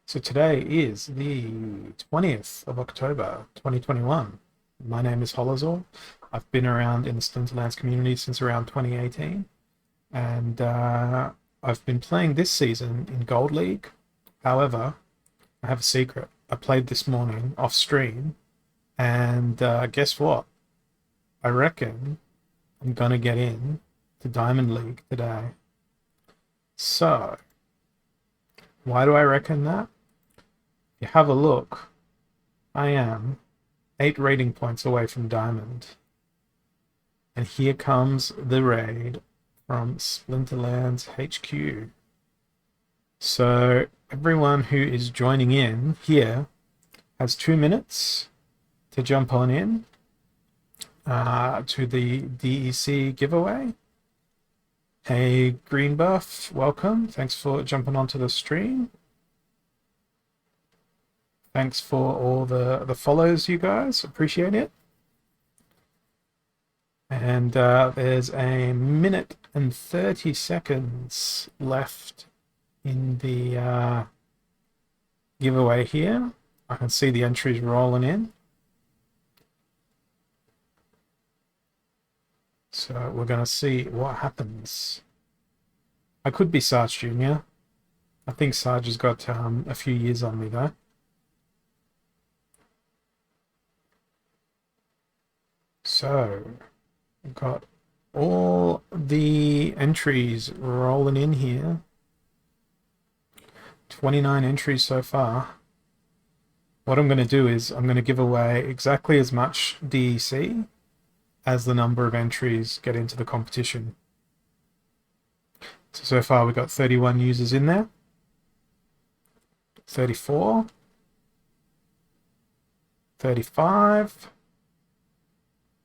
So today is the 20th of October, 2021. My name is Holazor. I've been around in the Splinterlands community since around 2018, and I've been playing this season in Gold League. However, I have a secret. I played this morning off stream, and guess what? I reckon I'm gonna get in to Diamond League today. So, why do I reckon that? If you have a look, I am 8 rating points away from Diamond. And here comes the raid from Splinterlands HQ. So everyone who is joining in here has 2 minutes to jump on in to the DEC giveaway. Hey, Green Buff, welcome. Thanks for jumping onto the stream. Thanks for all the follows, you guys. Appreciate it. And there's a minute and 30 seconds left in the giveaway here. I can see the entries rolling in. So we're going to see what happens. I could be Sarge Jr. I think Sarge has got a few years on me though. So we've got all the entries rolling in here. 29 entries so far. What I'm going to do is I'm going to give away exactly as much DEC as the number of entries get into the competition. So far we've got 31 users in there. 34. 35.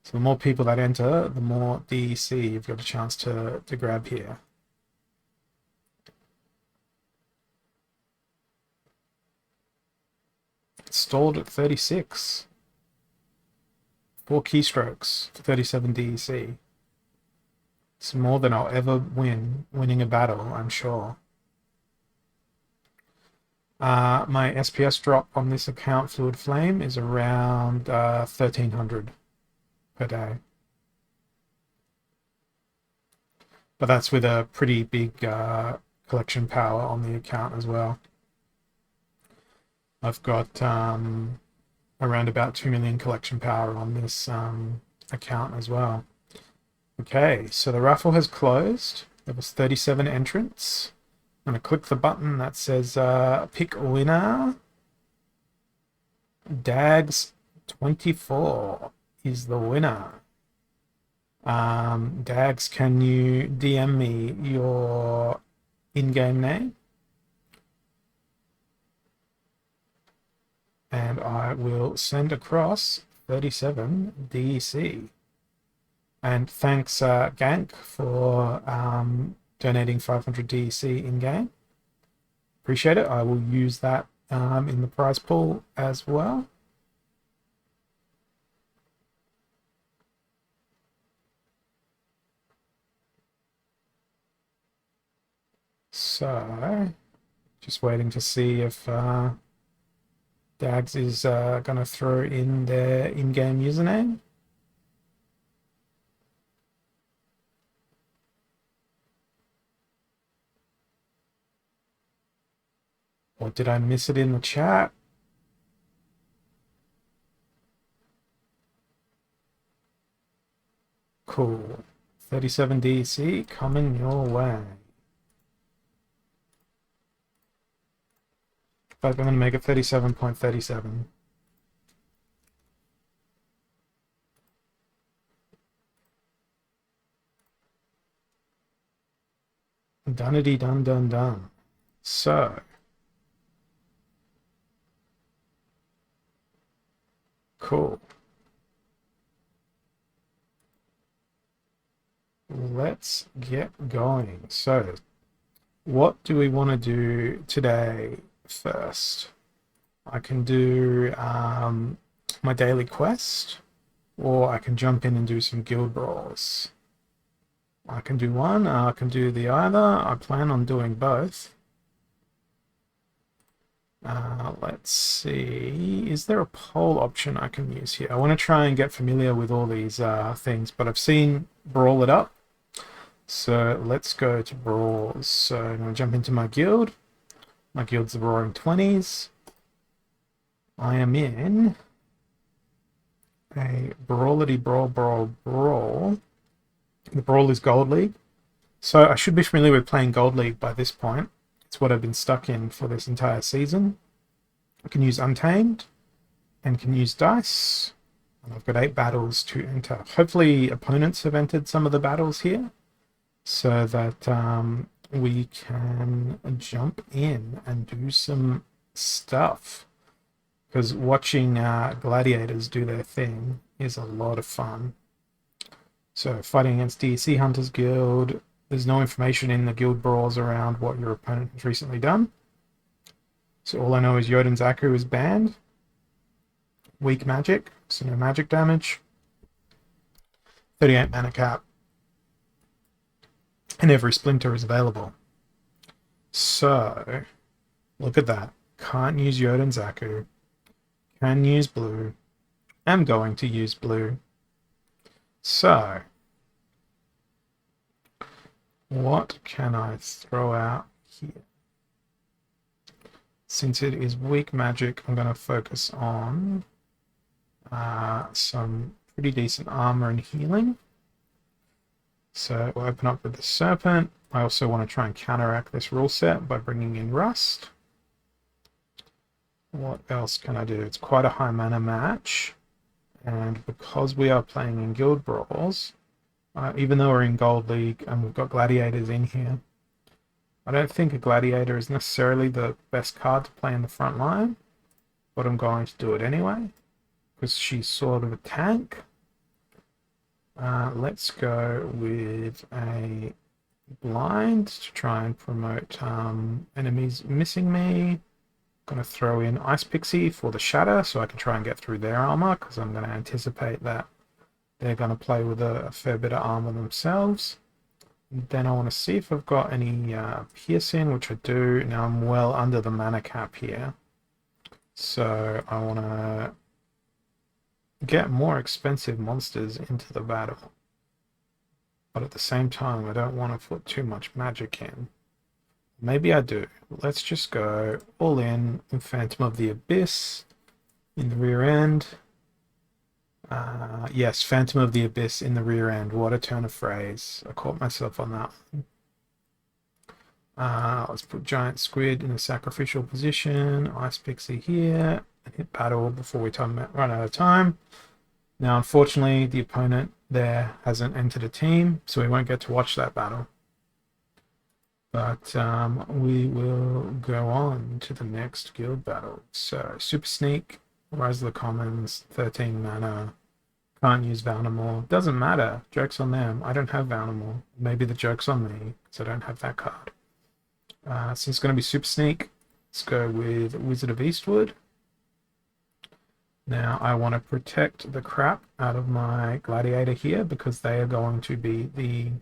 So the more people that enter, the more DEC you've got a chance to grab here. It's stalled at 36. 4 keystrokes for 37 DEC. It's more than I'll ever winning a battle, I'm sure. My SPS drop on this account, Fluid Flame, is around 1300 per day. But that's with a pretty big collection power on the account as well. I've got around about 2 million collection power on this account as well. Okay, so the raffle has closed. There was 37 entrants. I'm going to click the button that says pick winner. Dags 24 is the winner. Dags, can you DM me your in-game name? And I will send across 37 DEC. And thanks, Gank, for donating 500 DEC in-game. Appreciate it. I will use that in the prize pool as well. So, just waiting to see if Dags is going to throw in their in-game username. Or did I miss it in the chat? Cool. 37 DEC coming your way. But I'm going to make it 37.37. Dunnity dun dun dun. So. Cool. Let's get going. So, what do we want to do today first? I can do my daily quest, or I can jump in and do some guild brawls. I can do one, I can do the other. I plan on doing both. Let's see. Is there a poll option I can use here? I want to try and get familiar with all these things, but I've seen Brawl It Up. So let's go to Brawls. So I'm going to jump into my guild. My guild's the Roaring 20s. I am in a Brawlity Brawl. The Brawl is Gold League. So I should be familiar with playing Gold League by this point. It's what I've been stuck in for this entire season. I can use Untamed and can use Dice. And I've got 8 battles to enter. Hopefully opponents have entered some of the battles here so that we can jump in and do some stuff. Because watching gladiators do their thing is a lot of fun. So fighting against DEC Hunters Guild, there's no information in the guild brawls around what your opponent has recently done. So all I know is Jotun Zaku is banned. Weak magic, so no magic damage. 38 mana cap. And every splinter is available. So, look at that. Can't use Jotun Zaku. Can use blue. I'm going to use blue. So, what can I throw out here? Since it is weak magic, I'm going to focus on some pretty decent armor and healing. So we'll open up with the Serpent. I also want to try and counteract this rule set by bringing in Rust. What else can I do? It's quite a high mana match. And because we are playing in Guild Brawls, even though we're in Gold League and we've got Gladiators in here, I don't think a Gladiator is necessarily the best card to play in the front line, but I'm going to do it anyway, because she's sort of a tank. Let's go with a blind to try and promote enemies missing me. Going to throw in Ice Pixie for the shatter so I can try and get through their armor, because I'm going to anticipate that they're going to play with a fair bit of armor themselves. And then I want to see if I've got any piercing, which I do. Now I'm well under the mana cap here, so I want to get more expensive monsters into the battle, but at the same time I don't want to put too much magic in. Maybe I do. Let's just go all in Phantom of the Abyss in the rear end. Yes, Phantom of the Abyss in the rear end. What a turn of phrase. I caught myself on that one. Let's put Giant Squid in a sacrificial position. Ice Pixie here. And hit battle before we run out of time. Now, unfortunately, the opponent there hasn't entered a team, so we won't get to watch that battle. But we will go on to the next guild battle. So, Super Sneak, Rise of the Commons, 13 mana. Can't use Valnamore. Doesn't matter. Joke's on them. I don't have Valnamore. Maybe the joke's on me, because I don't have that card. So it's going to be Super Sneak. Let's go with Wizard of Eastwood. Now I want to protect the crap out of my Gladiator here, because they are going to be the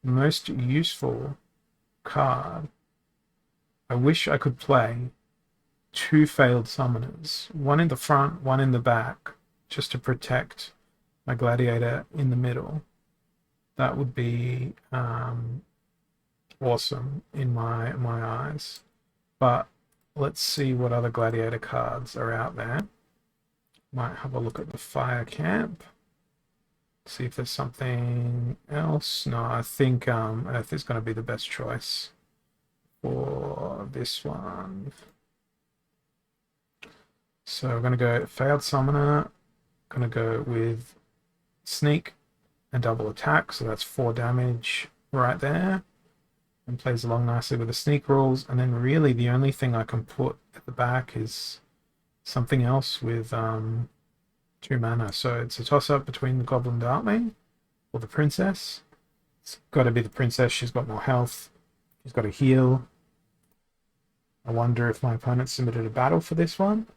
most useful card. I wish I could play 2 failed summoners, one in the front, one in the back, just to protect my Gladiator in the middle. That would be awesome in my eyes. But let's see what other Gladiator cards are out there. Might have a look at the Fire Camp. See if there's something else. No, I think Earth is going to be the best choice for this one. So we're going to go Failed Summoner. Going to go with Sneak and double attack. So that's 4 damage right there. And plays along nicely with the Sneak rules. And then really the only thing I can put at the back is something else with 2 mana. So it's a toss-up between the Goblin Darkmane or the Princess. It's got to be the Princess. She's got more health. She's got a heal. I wonder if my opponent submitted a battle for this one.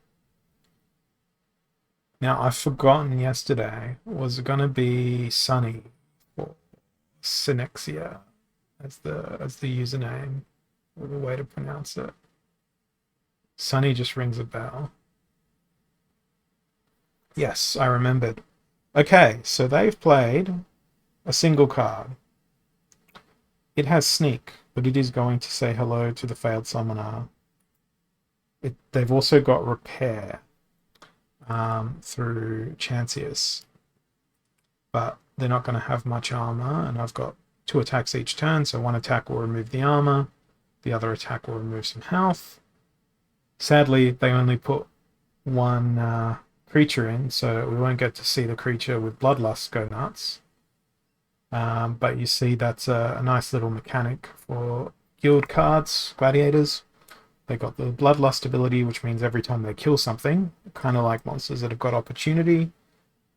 Now, I've forgotten yesterday. Was it going to be Sunny or Synexia as the username or the way to pronounce it? Sunny just rings a bell. Yes, I remembered. Okay, so they've played a single card. It has sneak, but it is going to say hello to the failed summoner. They've also got repair through Chancius, but they're not going to have much armor, and I've got 2 attacks each turn, so 1 attack will remove the armor, the other attack will remove some health. Sadly, they only put 1 creature in, so we won't get to see the creature with Bloodlust go nuts. But you see that's a nice little mechanic for guild cards, gladiators. They got the Bloodlust ability, which means every time they kill something, kind of like monsters that have got opportunity,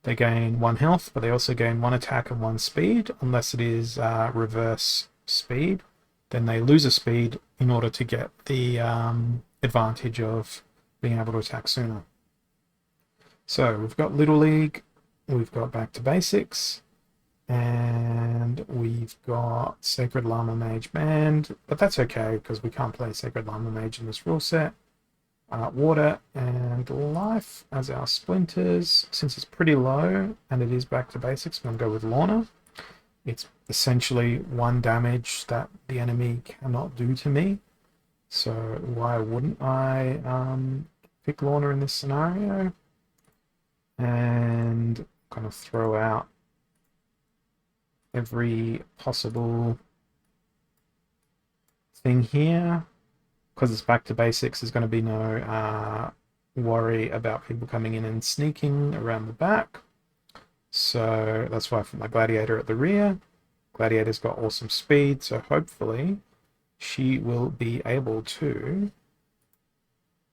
they gain 1 health, but they also gain 1 attack and 1 speed, unless it is reverse speed. Then they lose a speed in order to get the advantage of being able to attack sooner. So we've got Little League, we've got Back to Basics, and we've got Sacred Llama Mage Band, but that's okay because we can't play Sacred Llama Mage in this rule set. Water and Life as our splinters. Since it's pretty low and it is Back to Basics, I'm going to go with Lorna. It's essentially 1 damage that the enemy cannot do to me, so why wouldn't I pick Lorna in this scenario? And kind of throw out every possible thing here. Because it's Back to Basics, there's going to be no worry about people coming in and sneaking around the back. So that's why I put my Gladiator at the rear. Gladiator's got awesome speed, so hopefully she will be able to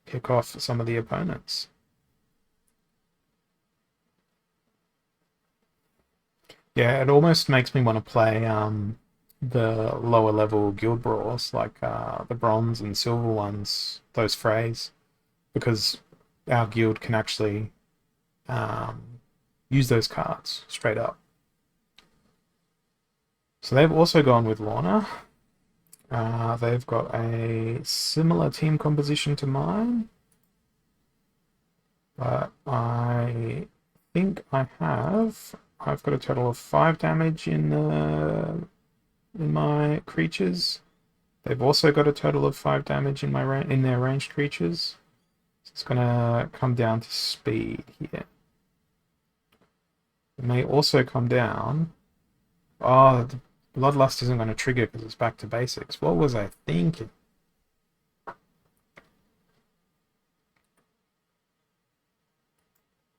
pick off some of the opponents. Yeah, it almost makes me want to play the lower level guild brawls, like the bronze and silver ones, those Freys, because our guild can actually use those cards straight up. So they've also gone with Lorna. They've got a similar team composition to mine, but I think I've got a total of 5 damage in my creatures. They've also got a total of 5 damage in their ranged creatures. So it's gonna come down to speed here. It may also come down. Oh, the Bloodlust isn't going to trigger because it's Back to Basics. What was I thinking?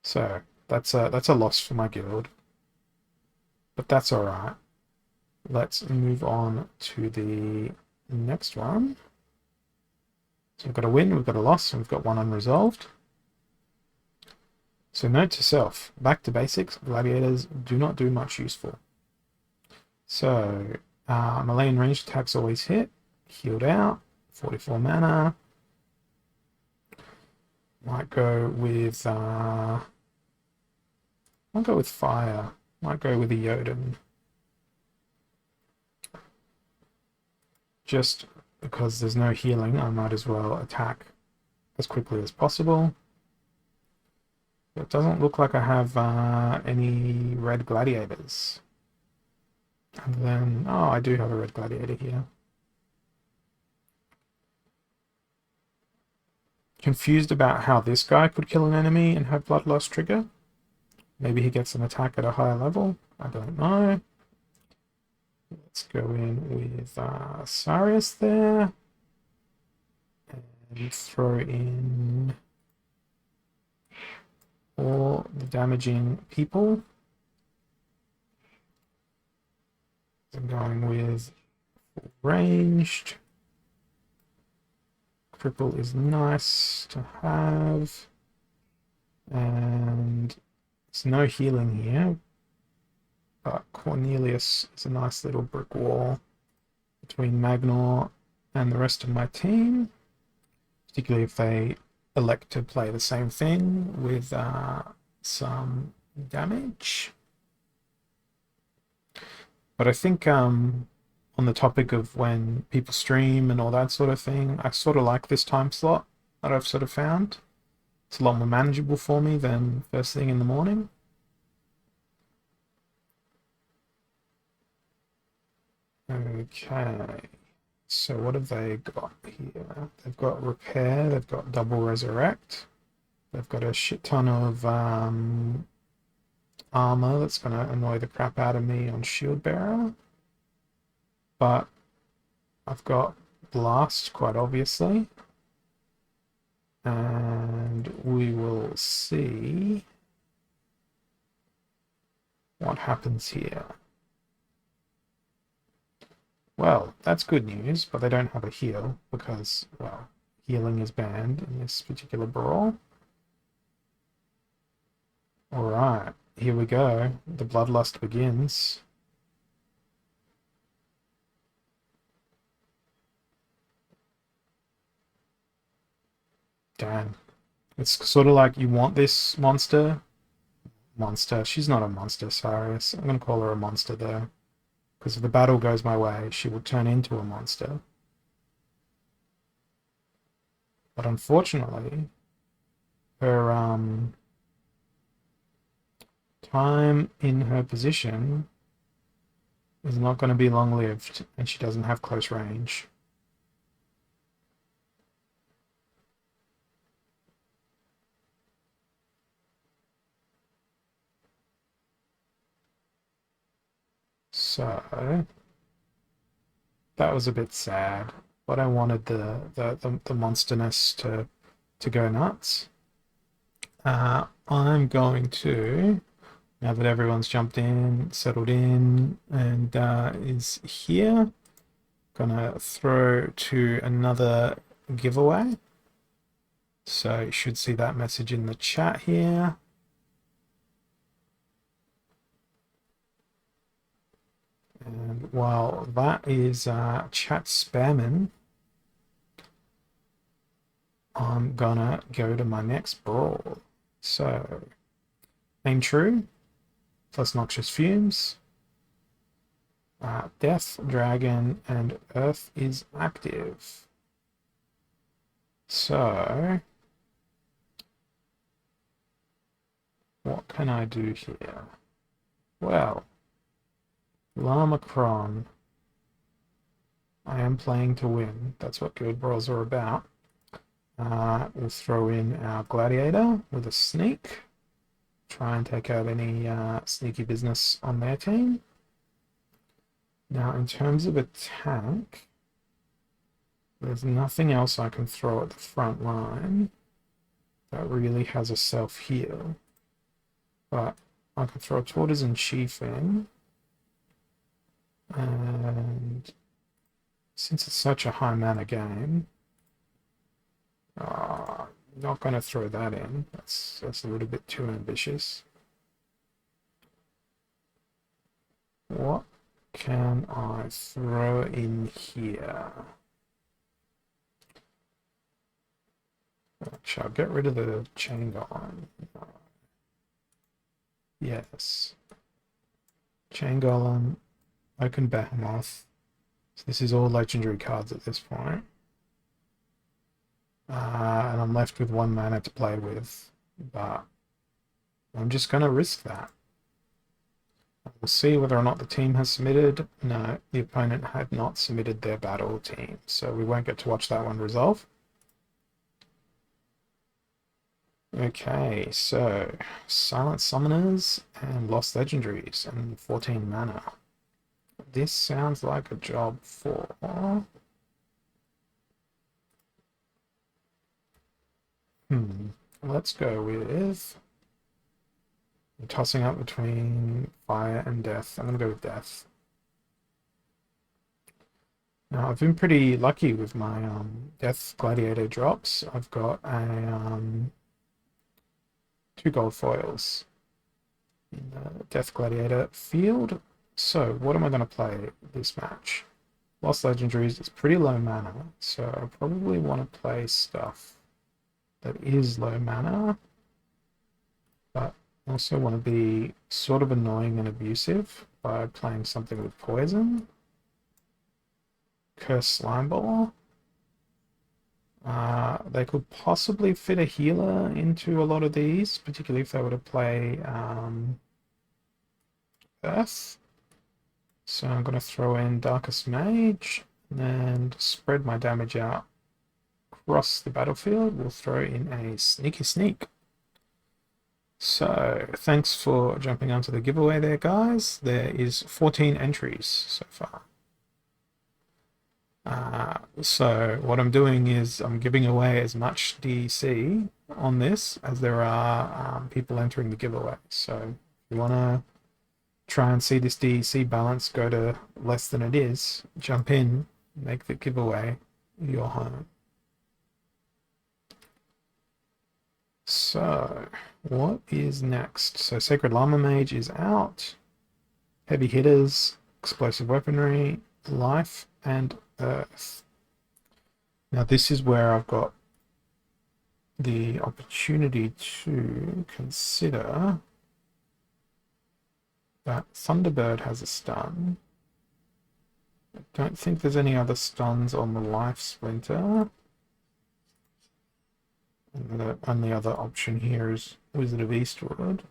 So that's a loss for my guild, but that's all right. Let's move on to the next one. So we've got a win, we've got a loss, and we've got 1 unresolved. So note to self, Back to Basics, gladiators do not do much useful. So melee and ranged attacks always hit, healed out, 44 mana. Might go with fire. Might go with a Jotun. Just because there's no healing, I might as well attack as quickly as possible. It doesn't look like I have any red gladiators. And then, oh, I do have a red gladiator here. Confused about how this guy could kill an enemy and have Bloodlust trigger. Maybe he gets an attack at a higher level. I don't know. Let's go in with Sarius there. And throw in all the damaging people. I'm going with ranged. Cripple is nice to have. And there's no healing here. But Cornelius is a nice little brick wall between Magnor and the rest of my team. Particularly if they elect to play the same thing with some damage. But I think on the topic of when people stream and all that sort of thing, I sort of like this time slot that I've sort of found. It's a lot more manageable for me than first thing in the morning. Okay, so what have they got here? They've got repair, they've got double resurrect, they've got a shit ton of armor that's going to annoy the crap out of me on shield bearer, but I've got blast quite obviously, and we will see what happens here. Well, that's good news, but they don't have a heal because, well, healing is banned in this particular brawl. Alright, here we go. The bloodlust begins. Damn. It's sort of like you want this monster. Monster. She's not a monster, Sarius. I'm going to call her a monster, though. Because if the battle goes my way, she will turn into a monster. But unfortunately, her time in her position is not going to be long-lived, and she doesn't have close range. So that was a bit sad, but I wanted the monsterness to go nuts. I'm going to, now that everyone's jumped in, settled in, and is here, gonna throw to another giveaway. So you should see that message in the chat here. And while that is chat spamming, I'm gonna go to my next brawl. So, Aim True, plus Noxious Fumes, Death, Dragon, and Earth is active. So, what can I do here? Well, Lamacron. I am playing to win. That's what Guild Brawls are about. We'll throw in our Gladiator with a Sneak. Try and take out any sneaky business on their team. Now, in terms of a tank, there's nothing else I can throw at the front line that really has a self-heal. But I can throw Tortoise Chief in. And since it's such a high mana game, not going to throw that in. That's a little bit too ambitious. What can I throw in here? Actually, I'll get rid of the chain golem. Yes. Chain golem, Oaken Behemoth. So this is all legendary cards at this point. And I'm left with 1 mana to play with, but I'm just going to risk that. We'll see whether or not the team has submitted. No, the opponent had not submitted their battle team, so we won't get to watch that one resolve. Okay, so Silent Summoners and Lost Legendaries and 14 mana. This sounds like a job for... Let's go with... I'm tossing up between fire and death. I'm going to go with death. Now, I've been pretty lucky with my Death Gladiator drops. I've got a 2 gold foils in the Death Gladiator field. So, what am I going to play this match? Lost Legendaries is pretty low mana, so I probably want to play stuff that is low mana, but also want to be sort of annoying and abusive by playing something with poison. Curse Slimeball. They could possibly fit a healer into a lot of these, particularly if they were to play Earth. So I'm going to throw in Darkest Mage and spread my damage out across the battlefield. We'll throw in a Sneaky Sneak. So thanks for jumping onto the giveaway there, guys. There is 14 entries so far. So what I'm doing is I'm giving away as much DC on this as there are people entering the giveaway. So if you want to try and see this DC balance go to less than it is, jump in, make the giveaway your home. So what is next? So Sacred Llama Mage is out. Heavy hitters, explosive weaponry, life, and earth. Now this is where I've got the opportunity to consider that Thunderbird has a stun. I don't think there's any other stuns on the life splinter. And the only other option here is Wizard of Eastwood.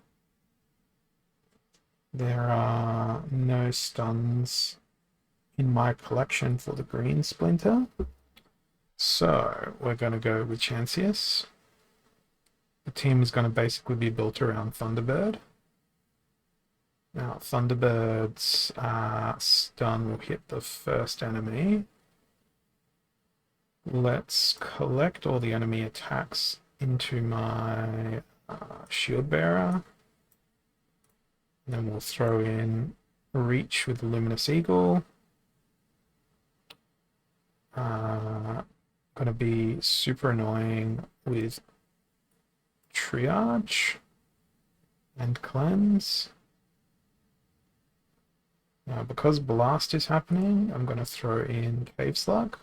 There are no stuns in my collection for the green splinter. So we're going to go with Chancius. The team is going to basically be built around Thunderbird. Now Thunderbird's stun will hit the first enemy. Let's collect all the enemy attacks into my shield bearer. And then we'll throw in Reach with the Luminous Eagle. Gonna be super annoying with Triage and Cleanse. Now, because Blast is happening, I'm going to throw in Cave Slug.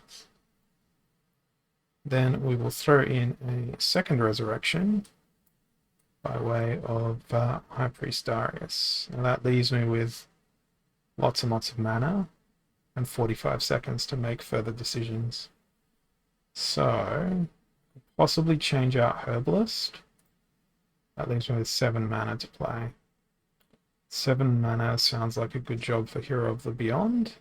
Then we will throw in a second Resurrection by way of High Priest Darius. Now that leaves me with lots and lots of mana and 45 seconds to make further decisions. So, possibly change out Herbalist. That leaves me with 7 mana to play. 7 mana sounds like a good job for Hero of the Beyond.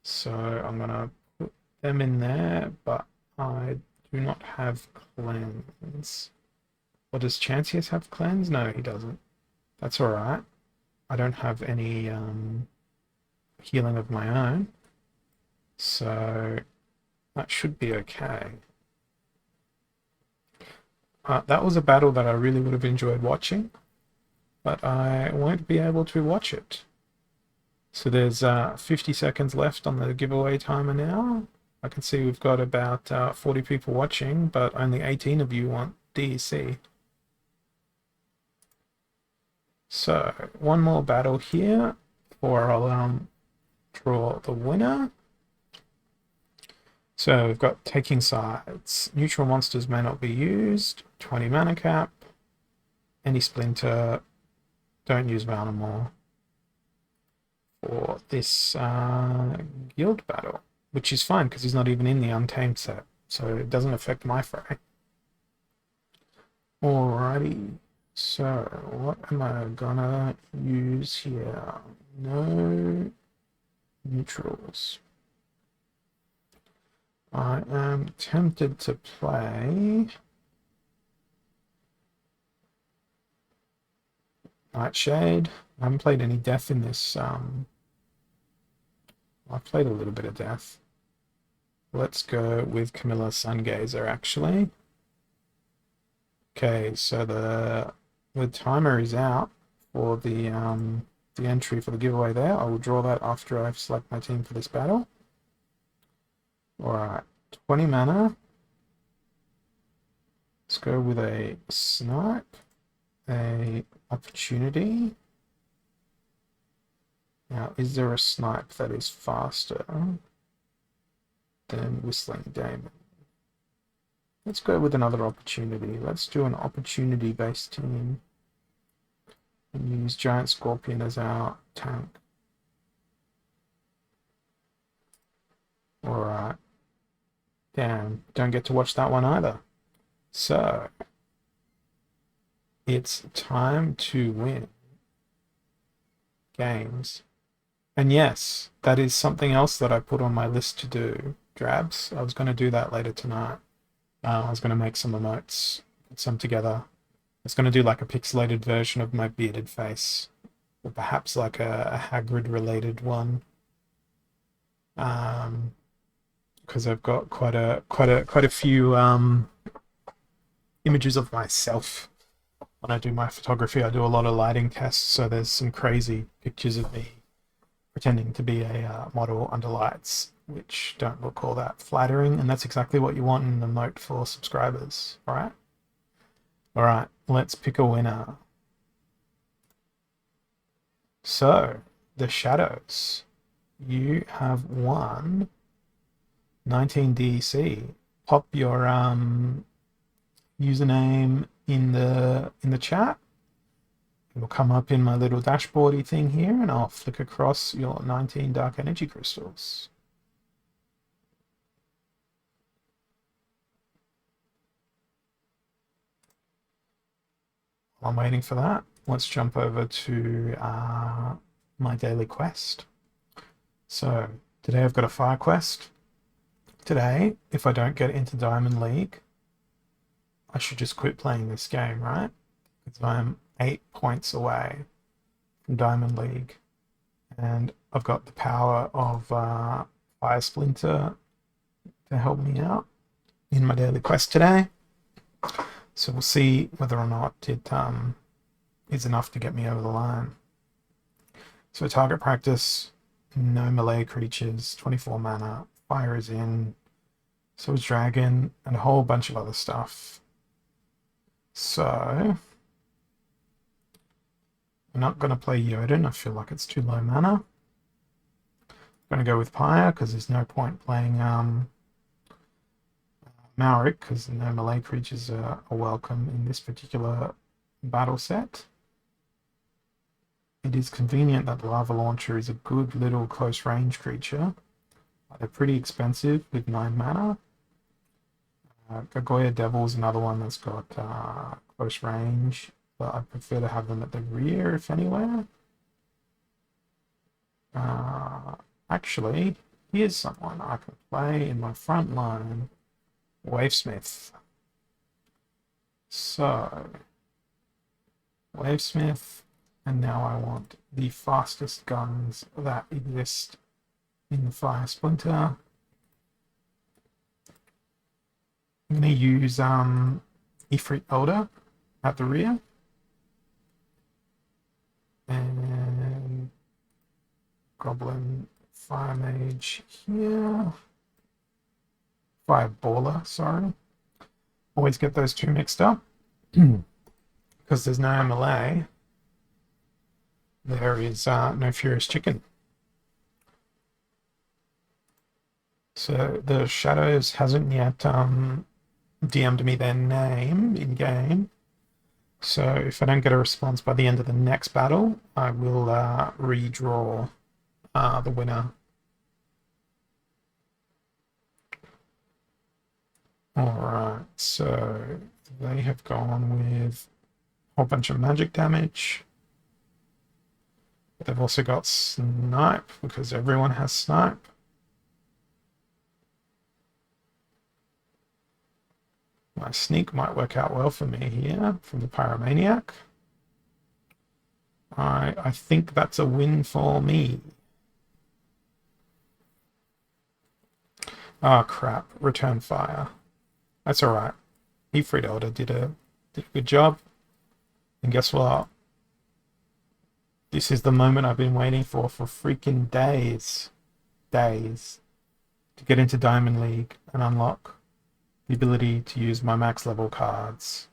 So I'm going to put them in there, but I do not have Cleanse. Or does Chancius have Cleanse? No, he doesn't. That's alright. I don't have any healing of my own. So that should be okay. That was a battle that I really would have enjoyed watching, but I won't be able to watch it. So there's 50 seconds left on the giveaway timer now. I can see we've got about 40 people watching, but only 18 of you want DEC. So one more battle here before I'll draw the winner. So we've got Taking Sides. Neutral monsters may not be used. 20 mana cap. Any splinter. Don't use Valnamore for this guild battle, which is fine because he's not even in the Untamed set, so it doesn't affect my fray. Alrighty, so what am I gonna use here? No neutrals. I am tempted to play Nightshade. I haven't played any Death in this. I've played a little bit of Death. Let's go with Camilla Sungazer, actually. Okay, so the timer is out for the entry for the giveaway there. I will draw that after I've selected my team for this battle. Alright, 20 mana. Let's go with a Snipe, a Opportunity. Now, is there a Snipe that is faster than Whistling Damon? Let's go with another Opportunity. Let's do an Opportunity-based team and use Giant Scorpion as our tank. Alright. Damn, don't get to watch that one either. So, it's time to win games. And yes, that is something else that I put on my list to do, Drabs. I was going to do that later tonight. I was going to make some emotes, put some together. I was going to do like a pixelated version of my bearded face, or perhaps like a Hagrid related one. Because I've got quite a few images of myself. When I do my photography, I do a lot of lighting tests, so there's some crazy pictures of me pretending to be a model under lights, which don't look all that flattering, and that's exactly what you want in an emote for subscribers. All right, let's pick a winner. So, the Shadows, you have won 19DC. Pop your username in the chat. It'll come up in my little dashboardy thing here, and I'll flick across your 19 dark energy crystals. While I'm waiting for that, let's jump over to my daily quest. So today I've got a fire quest. Today, if I don't get into Diamond League, I should just quit playing this game, right? Because I'm 8 points away from Diamond League, and I've got the power of Fire Splinter to help me out in my daily quest today. So we'll see whether or not it is enough to get me over the line. So target practice, no melee creatures, 24 mana, fire is in, so is dragon, and a whole bunch of other stuff. So I'm not going to play Jotun, I feel like it's too low mana. I'm going to go with Pyre because there's no point playing Maoric because no melee creatures are welcome in this particular battle set. It is convenient that the Lava Launcher is a good little close range creature. They're pretty expensive with 9 mana. Gagoya Devil is another one that's got close range, but I prefer to have them at the rear if anywhere. Actually, here's someone I can play in my front line. Wavesmith. So, Wavesmith, and now I want the fastest guns that exist in the Fire Splinter. I'm going to use Ifrit Elder at the rear. And Goblin Fire Mage here. Fireballer, sorry. Always get those two mixed up. Because there's no melee. There is no Furious Chicken. So the Shadows hasn't yet DM'd me their name in game. So if I don't get a response by the end of the next battle, I will redraw the winner. Alright, so they have gone with a whole bunch of magic damage. They've also got snipe because everyone has snipe. My sneak might work out well for me here from the Pyromaniac. I think that's a win for me. Oh crap, return fire. That's alright. Ifrit Elder did a good job. And guess what? This is the moment I've been waiting for freaking days. Days. To get into Diamond League and unlock the ability to use my max level cards.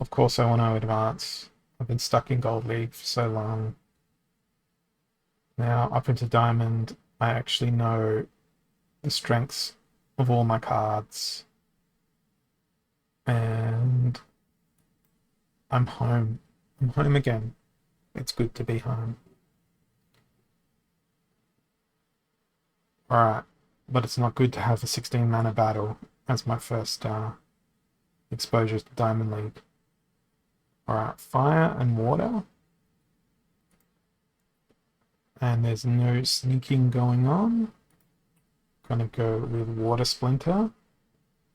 Of course I want to advance. I've been stuck in Gold League for so long. Now up into Diamond, I actually know the strengths of all my cards. And I'm home. I'm home again. It's good to be home. Alright, but it's not good to have a 16 mana battle as my first exposure to Diamond League. Alright, fire and water. And there's no sneaking going on. Gonna go with Water Splinter.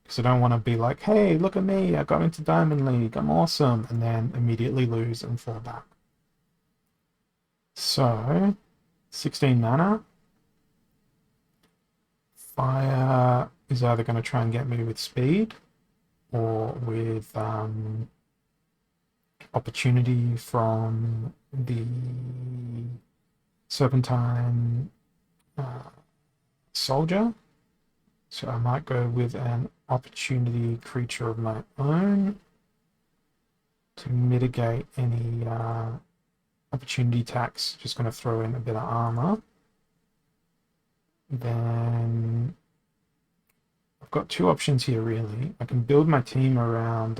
Because I don't want to be like, hey, look at me, I got into Diamond League, I'm awesome, and then immediately lose and fall back. So, 16 mana. Fire is either going to try and get me with speed or with opportunity from the Serpentine soldier. So I might go with an opportunity creature of my own to mitigate any opportunity tax. Just going to throw in a bit of armor. Then I've got two options here, really. I can build my team around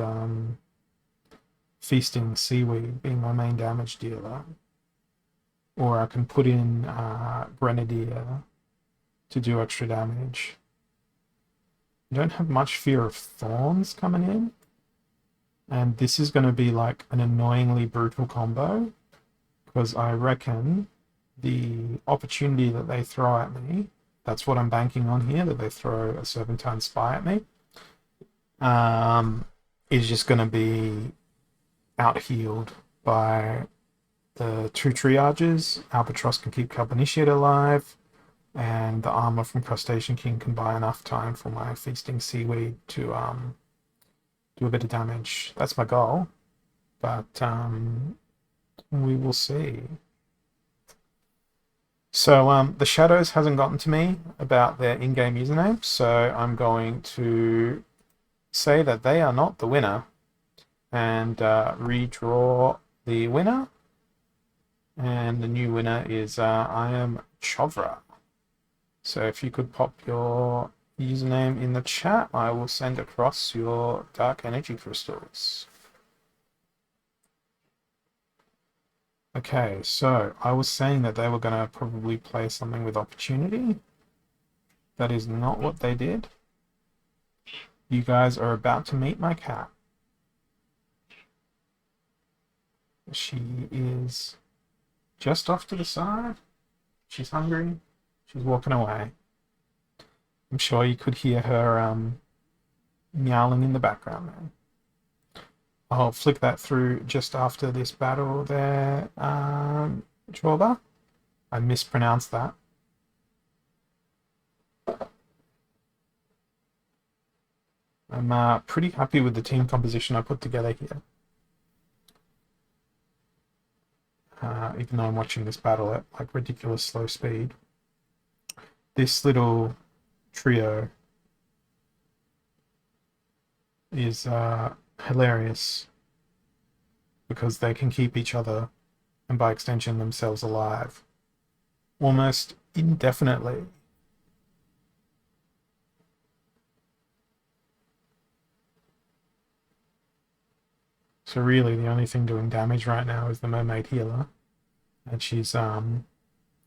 Feasting Seaweed being my main damage dealer, or I can put in Grenadier to do extra damage. I don't have much fear of Thorns coming in, and this is going to be like an annoyingly brutal combo, because I reckon the opportunity that they throw at me, that's what I'm banking on here, that they throw a Serpentine Spy at me, is just going to be out-healed by the two triages. Albatross can keep Kelp Initiate alive, and the armor from Crustacean King can buy enough time for my Feasting Seaweed to do a bit of damage. That's my goal, but we will see. So the Shadows hasn't gotten to me about their in-game username, so I'm going to say that they are not the winner and redraw the winner. And the new winner is I am Chovra. So if you could pop your username in the chat, I will send across your Dark Energy Crystals. Okay, so I was saying that they were going to probably play something with opportunity. That is not what they did. You guys are about to meet my cat. She is just off to the side. She's hungry. She's walking away. I'm sure you could hear her meowing in the background there. I'll flick that through just after this battle there, Chorba. I mispronounced that. I'm pretty happy with the team composition I put together here. Even though I'm watching this battle at like ridiculous slow speed. This little trio is hilarious because they can keep each other and by extension themselves alive almost indefinitely. So really the only thing doing damage right now is the Mermaid Healer, and she's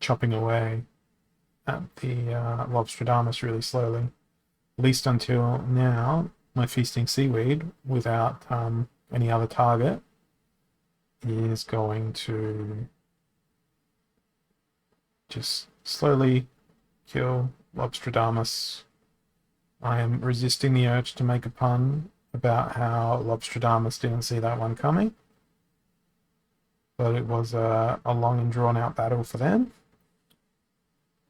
chopping away at the Lobstradamus really slowly, at least until now. My Feasting Seaweed without any other target is going to just slowly kill Lobstradamus. I am resisting the urge to make a pun about how Lobstradamus didn't see that one coming, but it was a long and drawn out battle for them.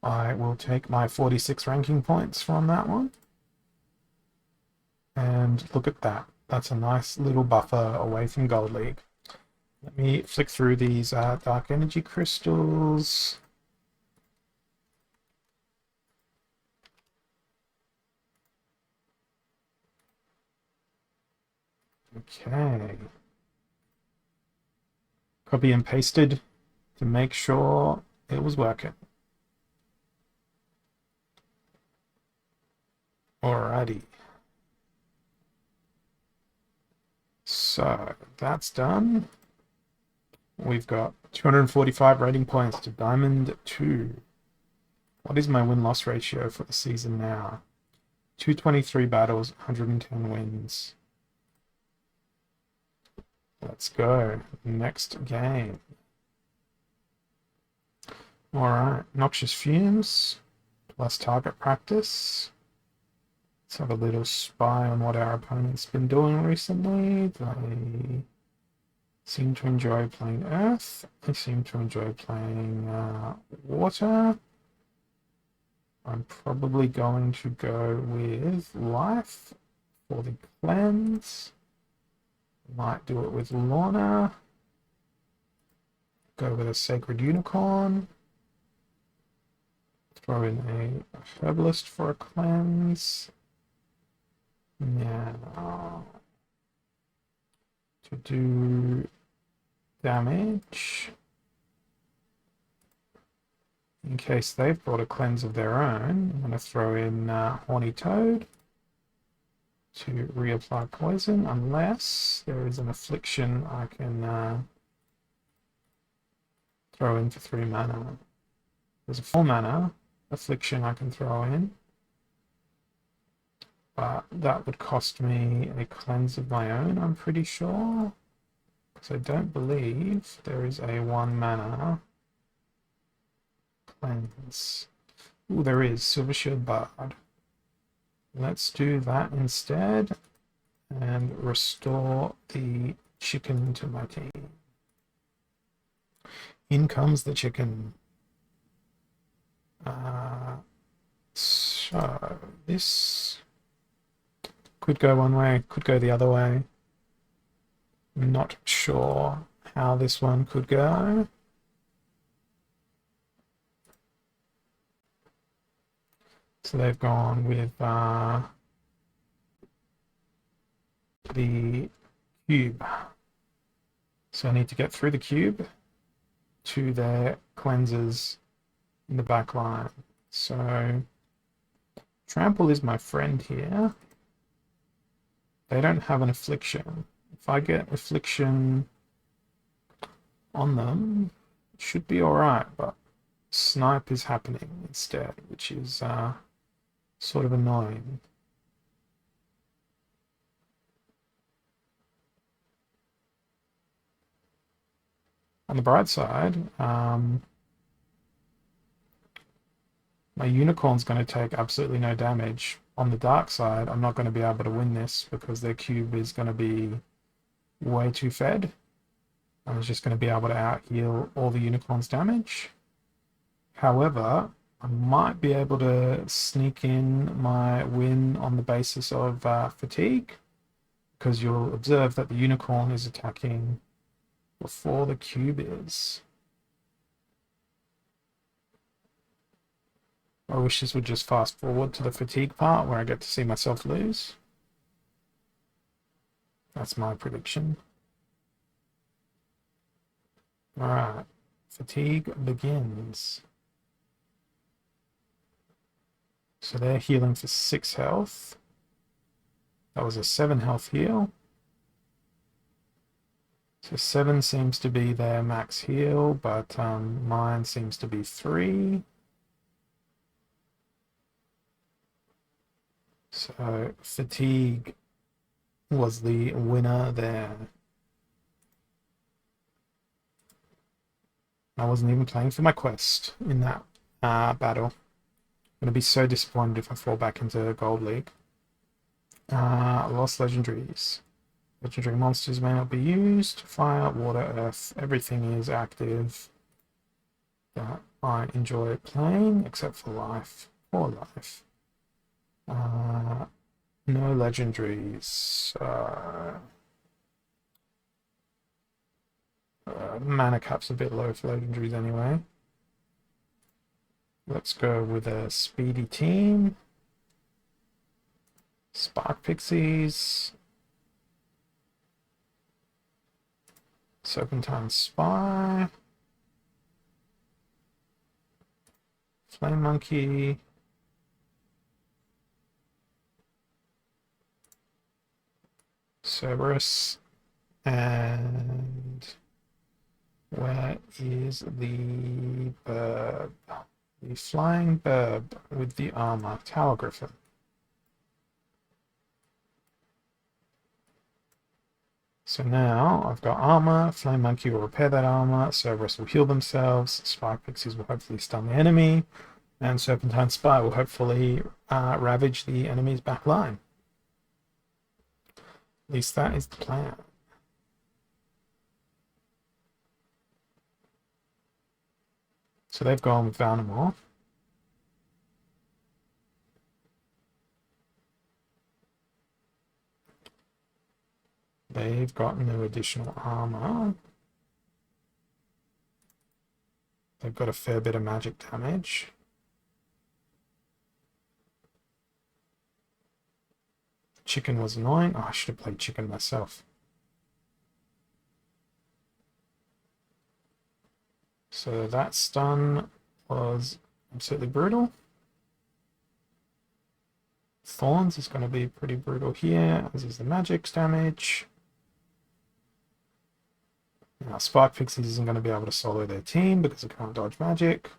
I will take my 46 ranking points from that one. And look at that. That's a nice little buffer away from Gold League. Let me flick through these Dark Energy Crystals. Okay. Copy and pasted to make sure it was working. Alrighty. So that's done. We've got 245 rating points to Diamond 2. What is my win-loss ratio for the season now? 223 battles, 110 wins. Let's go. Next game. Alright, Noxious Fumes, plus target practice. Let's have a little spy on what our opponent's been doing recently. They seem to enjoy playing Earth. They seem to enjoy playing Water. I'm probably going to go with Life for the cleanse. Might do it with Lorna. Go with a Sacred Unicorn. Throw in a Herbalist for a cleanse. Now, to do damage, in case they've brought a cleanse of their own, I'm going to throw in Horny Toad to reapply poison, unless there is an affliction I can throw in for 3 mana. There's a 4 mana affliction I can throw in, but that would cost me a cleanse of my own, I'm pretty sure, because I don't believe there is a 1 mana cleanse. Ooh, there is. Silver Shield Bard. Let's do that instead and restore the chicken to my team. In comes the chicken. So this could go one way, could go the other way. I'm not sure how this one could go. So they've gone with the cube. So I need to get through the cube to their cleansers in the back line. So Trample is my friend here. They don't have an affliction. If I get affliction on them, it should be alright, but snipe is happening instead, which is sort of annoying. On the bright side, my unicorn's going to take absolutely no damage. On the dark side, I'm not going to be able to win this because their cube is going to be way too fed. I was just going to be able to out-heal all the unicorn's damage. However, I might be able to sneak in my win on the basis of fatigue, because you'll observe that the unicorn is attacking before the cube is. I wish this would just fast forward to the fatigue part where I get to see myself lose. That's my prediction. Alright, fatigue begins. So they're healing for 6 health. That was a 7 health heal. So 7 seems to be their max heal, but mine seems to be 3. So fatigue was the winner there. I wasn't even playing for my quest in that battle. I'm going to be so disappointed if I fall back into Gold League. Lost legendaries. Legendary monsters may not be used. Fire, water, earth. Everything is active that I enjoy playing, except for life. Or life. No legendaries. Mana cap's a bit low for legendaries anyway. Let's go with a speedy team. Spark Pixies. Serpentine Spy. Flame Monkey. Cerberus. And where is the bird? the flying burb with the armor, Tower Griffin. So now I've got armor, Flame Monkey will repair that armor, Cerberus will heal themselves, Spike Pixies will hopefully stun the enemy, and Serpentine Spy will hopefully ravage the enemy's back line. At least that is the plan. So they've gone with Valnamore. They've got no additional armor. They've got a fair bit of magic damage. Chicken was annoying. Oh, I should have played chicken myself. So that stun was absolutely brutal. Thorns is going to be pretty brutal here, as is the magic's damage. Now, Spike Pixies isn't going to be able to solo their team because it can't dodge magic.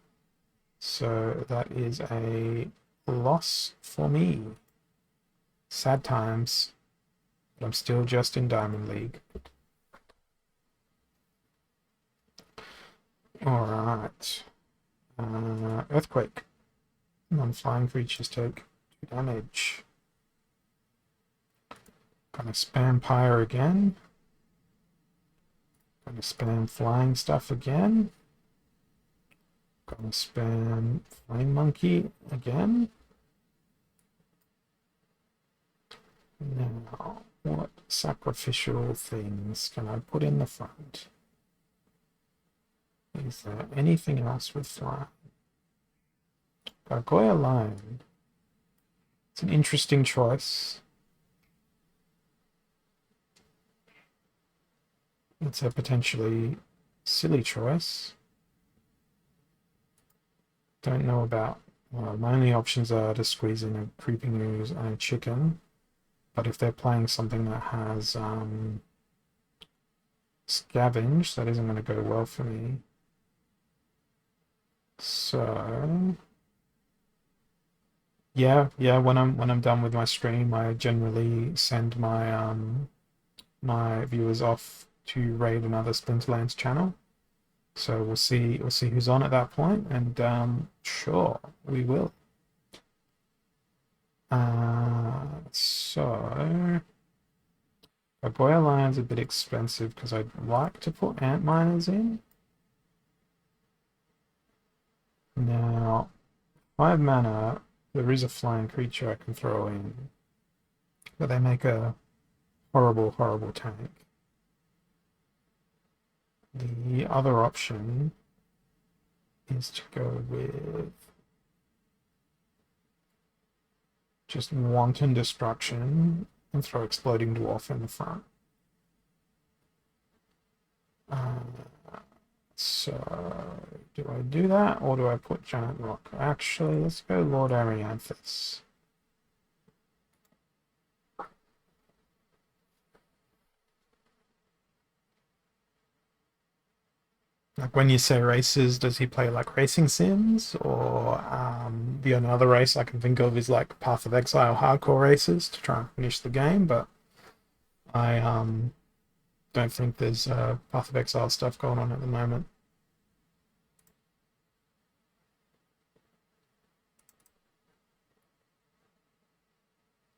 So that is a loss for me. Sad times, but I'm still just in Diamond League. Alright. Earthquake. Non-flying creatures take 2 damage. Gonna spam Pyre again. Gonna spam flying stuff again. Gonna spam Flame Monkey again. Now, what sacrificial things can I put in the front? Is there anything else with flying? Gargoyle Lion. It's an interesting choice. It's a potentially silly choice. Don't know about... Well, my only options are to squeeze in a Creeping Ooze and a Chicken. But if they're playing something that has Scavenge, that isn't going to go well for me. So yeah, when I'm done with my stream, I generally send my my viewers off to raid another Splinterlands channel. So we'll see who's on at that point, and sure, we will. So Gargoyle Lion's a bit expensive because I'd like to put Ant Miners in. Now, 5 mana, there is a flying creature I can throw in, but they make a horrible, horrible tank. The other option is to go with just Wanton Destruction and throw Exploding Dwarf in the front. So, do I do that, or do I put Giant Rock? Actually, let's go Lord Arianthus. Like, when you say races, does he play like racing sims, or the only other race I can think of is like Path of Exile hardcore races to try and finish the game, but I don't think there's Path of Exile stuff going on at the moment.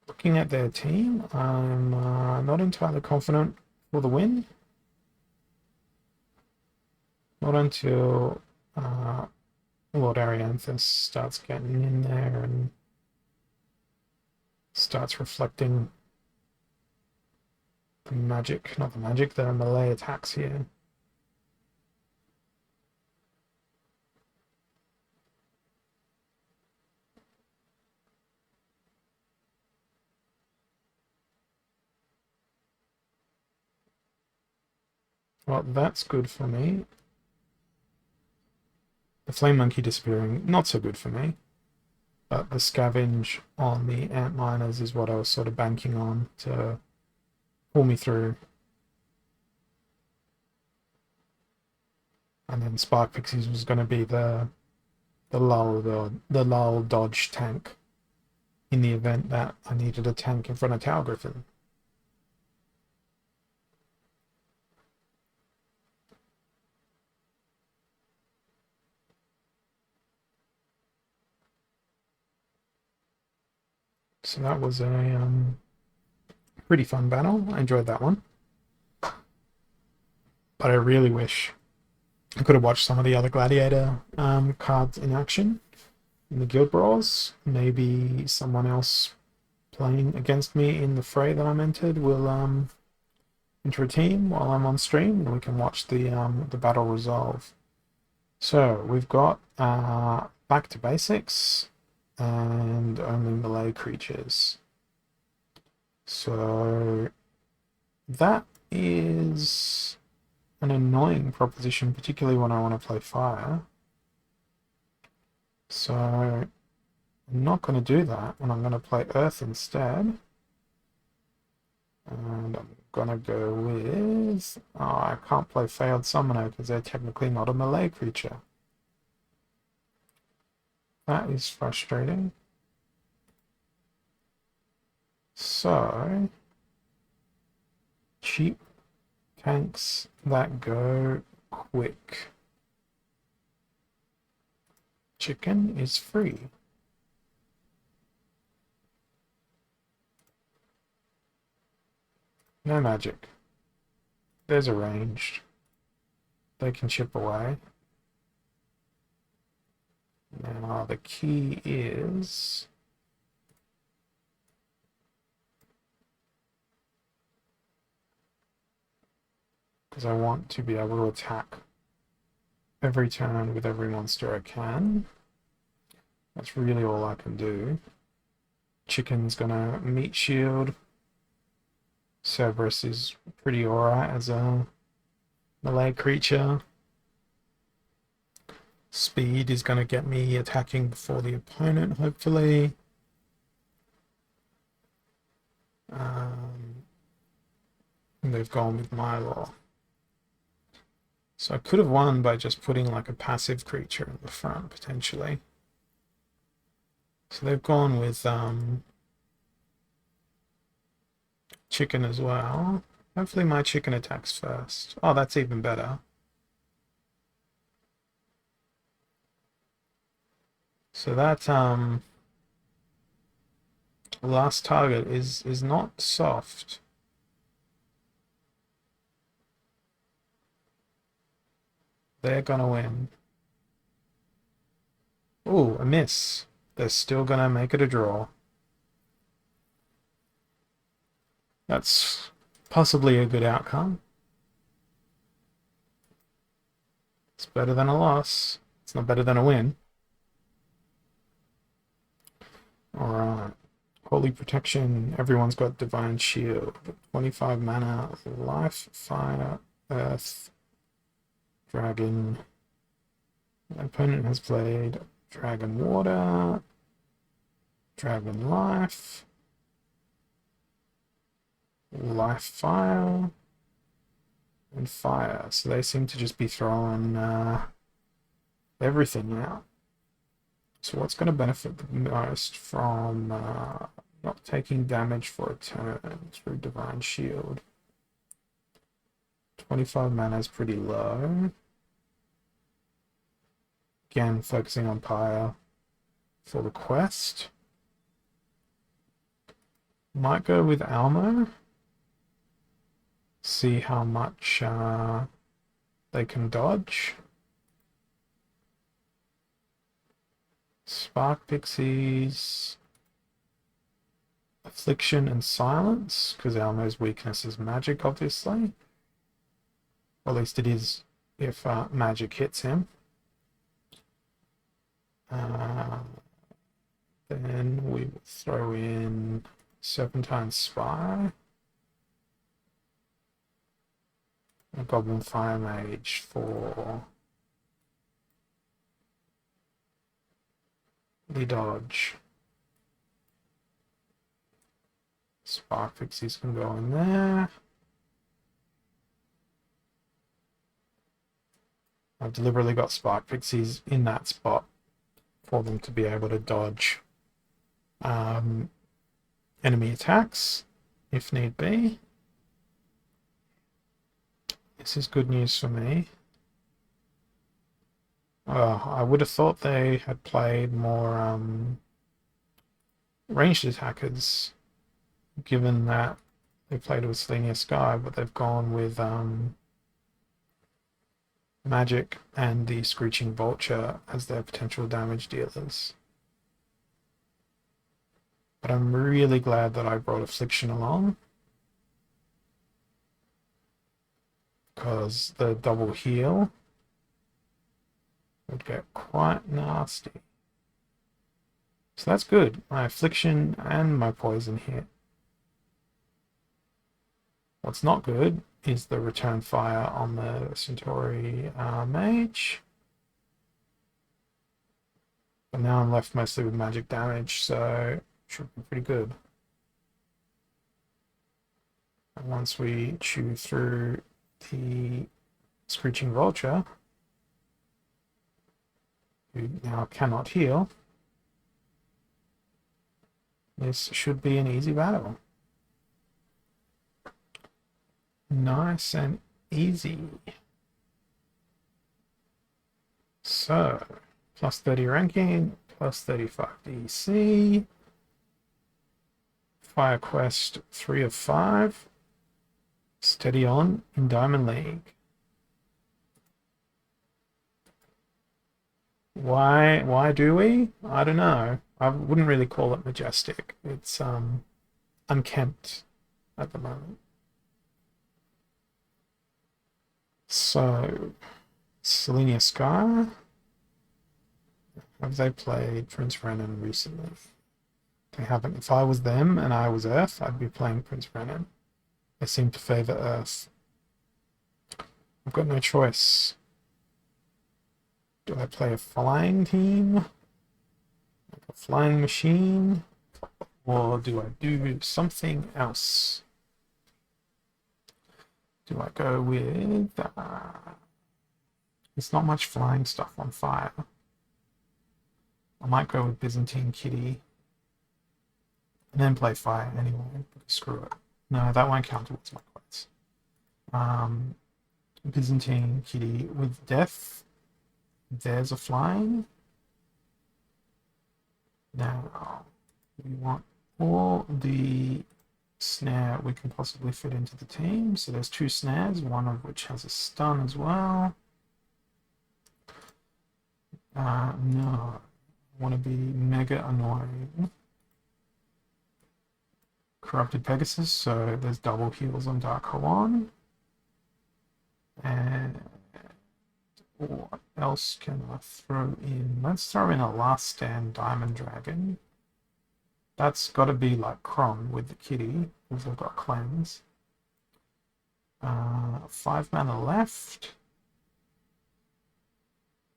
Looking at their team, I'm not entirely confident for the win. Not until Lord Arianthus starts getting in there and starts reflecting the magic, not the magic, the melee attacks here. Well, that's good for me. The Flame Monkey disappearing, not so good for me. But the Scavenge on the Ant Miners is what I was sort of banking on to pull me through. And then Spark Pixies was going to be the the lull dodge tank in the event that I needed a tank in front of Tower Griffin. So that was a pretty fun battle. I enjoyed that one. But I really wish I could have watched some of the other Gladiator cards in action in the Guild Brawls. Maybe someone else playing against me in the fray that I'm entered will enter a team while I'm on stream, and we can watch the battle resolve. So we've got back to basics and only melee creatures. So that is an annoying proposition, particularly when I want to play fire. So I'm not going to do that, and I'm going to play earth instead. And I'm going to go with... Oh, I can't play Failed Summoner because they're technically not a melee creature. That is frustrating. So... cheap tanks that go quick. Chicken is free. No magic. There's a ranged. They can chip away. Now the key is... because I want to be able to attack every turn with every monster I can. That's really all I can do. Chicken's gonna meat shield. Cerberus is pretty alright as a melee creature. Speed is gonna get me attacking before the opponent, hopefully. They've gone with Mylor. So I could have won by just putting like a passive creature in the front, potentially. So they've gone with chicken as well. Hopefully my chicken attacks first. Oh, that's even better. So that last target is not soft. They're gonna win. Ooh, a miss. They're still gonna make it a draw. That's possibly a good outcome. It's better than a loss. It's not better than a win. Alright. Holy Protection. Everyone's got Divine Shield. 25 mana. Life, Fire, Earth, Dragon. My opponent has played Dragon Water, Dragon Life, Life Fire, and Fire. So they seem to just be throwing everything out. So what's going to benefit the most from not taking damage for a turn through Divine Shield? 25 mana is pretty low. Again, focusing on Pyre for the quest. Might go with Almo. See how much they can dodge. Spark Pixies. Affliction and Silence, because Almo's weakness is magic, obviously. Or at least it is if magic hits him. Then we will throw in Serpentine Spy. A Goblin Fire Mage for the dodge. Spark Pixies can go in there. I've deliberately got Spark Pixies in that spot for them to be able to dodge um, enemy attacks if need be. This is good news for me. I would have thought they had played more ranged attackers, given that they played with Selenia Sky, but they've gone with Magic and the Screeching Vulture as their potential damage dealers. But I'm really glad that I brought Affliction along, because the double heal would get quite nasty. So that's good. My Affliction and my Poison hit. What's not good is the Return Fire on the Centauri Mage. But now I'm left mostly with magic damage, so should be pretty good. And once we chew through the Screeching Vulture, who now cannot heal, this should be an easy battle. Nice and easy. So, plus 30 ranking, plus 35 DC. Fire Quest 3 of 5. Steady on in Diamond League. Why do we? I don't know. I wouldn't really call it majestic. It's unkempt at the moment. So, Selenia Sky. Have they played Prince Renan recently? They haven't. If I was them and I was Earth, I'd be playing Prince Renan. They seem to favor Earth. I've got no choice. Do I play a flying team? Like a flying machine? Or do I do something else? Do I go with... there's not much flying stuff on fire. I might go with Byzantine Kitty. And then play fire anyway. Screw it. No, that won't count towards my quotes. Byzantine Kitty with Death. There's a flying. Now, we want all the snare we can possibly fit into the team. So there's 2 snares, one of which has a stun as well. No, I want to be mega annoying. Corrupted Pegasus, so there's double heals on Dark Hoan. And what else can I throw in? Let's throw in a Last Stand Diamond Dragon. That's got to be like Kron with the kitty, because I've got cleanse. 5 mana left.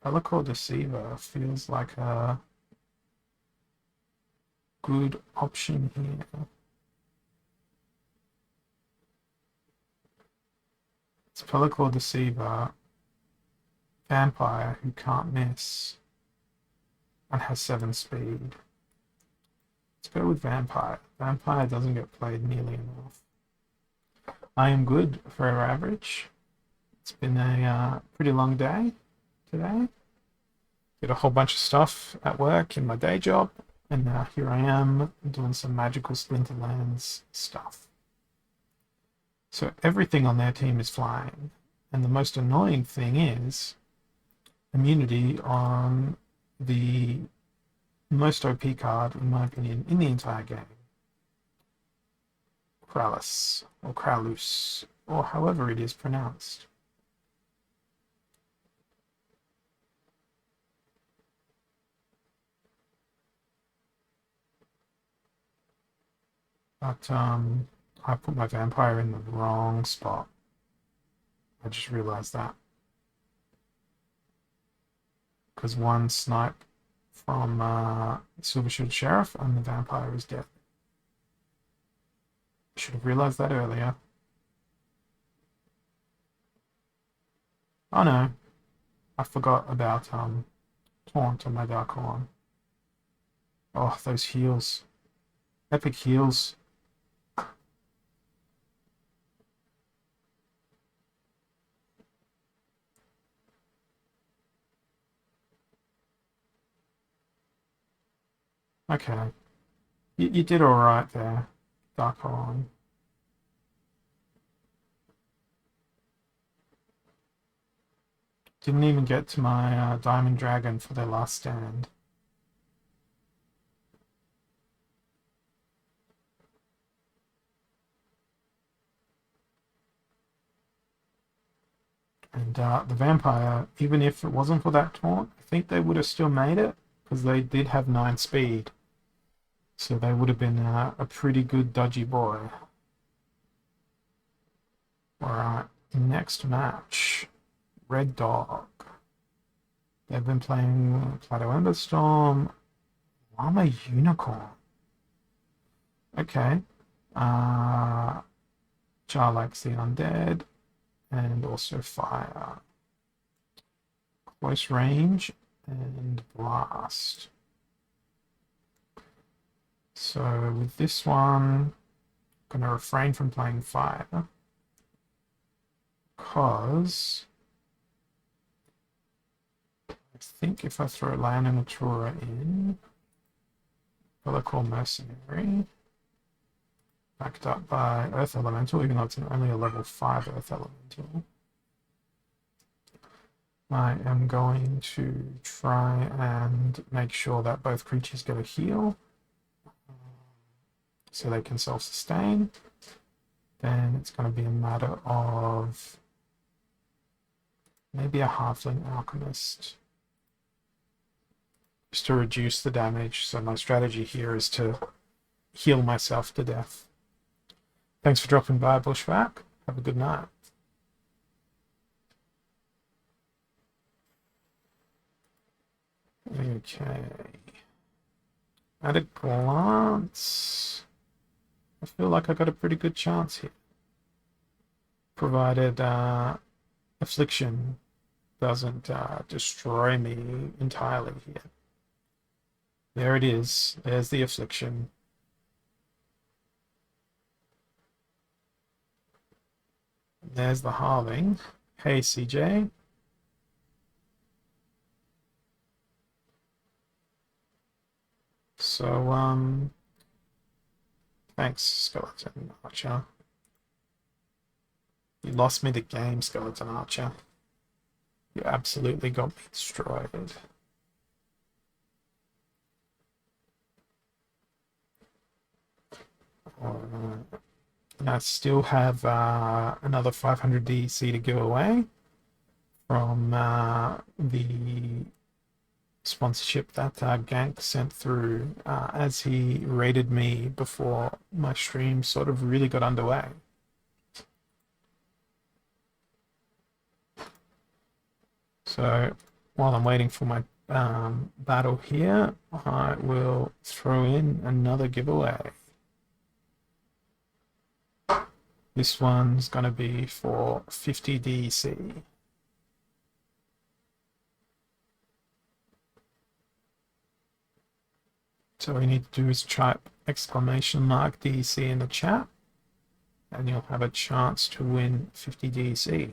Bellicor Deceiver feels like a good option here. It's Bellicor Deceiver, Vampire who can't miss, and has 7 speed. Let's go with Vampire. Vampire doesn't get played nearly enough. I am good for our average. It's been a pretty long day today. Did a whole bunch of stuff at work in my day job, and now here I am doing some magical Splinterlands stuff. So everything on their team is flying, and the most annoying thing is immunity on the most OP card, in my opinion, in the entire game. Kralus, or Kralus, or however it is pronounced. But I put my vampire in the wrong spot. I just realized that. Because one snipe from Silver Shield Sheriff and the vampire is dead. Should have realized that earlier. Oh no, I forgot about Taunt on my Dark Horn. Oh, those heals. Epic heals. Okay. You did alright there, Dark Horn. Didn't even get to my Diamond Dragon for their last stand. And the Vampire, even if it wasn't for that taunt, I think they would have still made it, because they did have 9 speed. So they would have been a pretty good dodgy boy. Alright, next match. Red Dog. They've been playing Plateau Emberstorm. Llama Unicorn. Okay. Jar likes the undead. And also fire. Close range and blast. So with this one, I'm going to refrain from playing fire. Because I think if I throw Lana Natura in, Call Mercenary, backed up by Earth Elemental, even though it's only a level 5 Earth Elemental, I am going to try and make sure that both creatures get a heal so they can self-sustain. Then it's going to be a matter of maybe a Halfling Alchemist just to reduce the damage. So my strategy here is to heal myself to death. Thanks for dropping by, Bushwhack. Have a good night. Okay. At a glance, I feel like I got a pretty good chance here. Provided Affliction doesn't destroy me entirely here. There it is. There's the Affliction. There's the Halving. Hey, CJ. So, thanks, Skeleton Archer. You lost me the game, Skeleton Archer. You absolutely got me destroyed. And I still have another 500 DC to give away from the sponsorship that Gank sent through as he raided me before my stream sort of really got underway. So while I'm waiting for my battle here, I will throw in another giveaway. This one's going to be for 50 DC. So all you need to do is type !DC in the chat, and you'll have a chance to win 50 DC.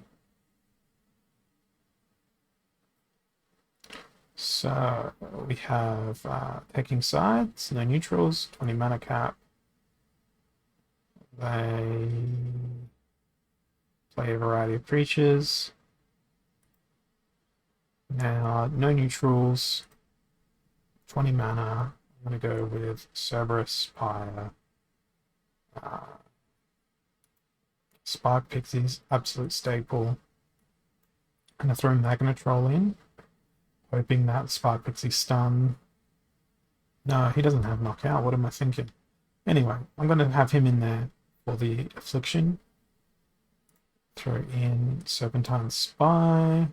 So we have taking sides, no neutrals, 20 mana cap. They play a variety of creatures. Now, no neutrals, 20 mana. I'm going to go with Cerberus, Pyre, Spark Pixies, absolute staple. I'm going to throw Magnetrol in, hoping that Spark Pixie stun. No, he doesn't have knockout. What am I thinking? Anyway, I'm going to have him in there for the Affliction. Throw in Serpentine Spy.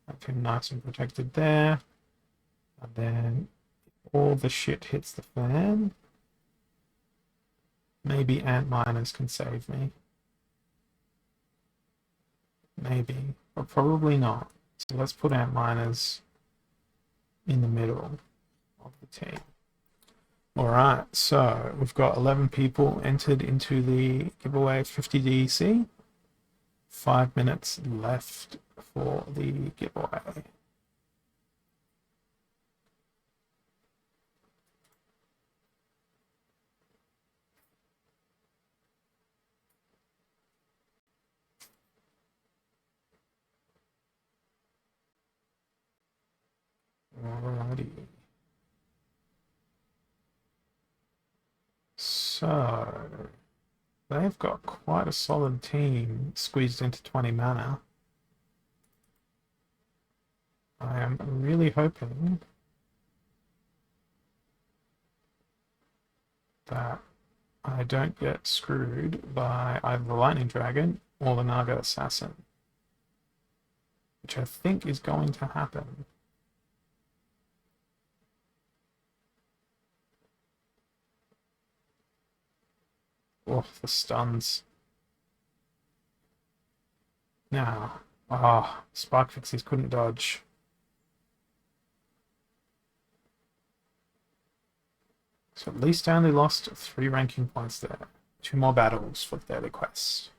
Have him nice and protected there. And then all the shit hits the fan. Maybe Ant Miners can save me. Maybe, but probably not. So let's put Ant Miners in the middle of the team. Alright, so we've got 11 people entered into the giveaway 50 DC. 5 minutes left for the giveaway. Alrighty. So they've got quite a solid team squeezed into 20 mana. I am really hoping that I don't get screwed by either the Lightning Dragon or the Naga Assassin, which I think is going to happen. Oh, the stuns. Now, Spark Fixies couldn't dodge. So at least I only lost 3 ranking points there. 2 more battles for the daily quest.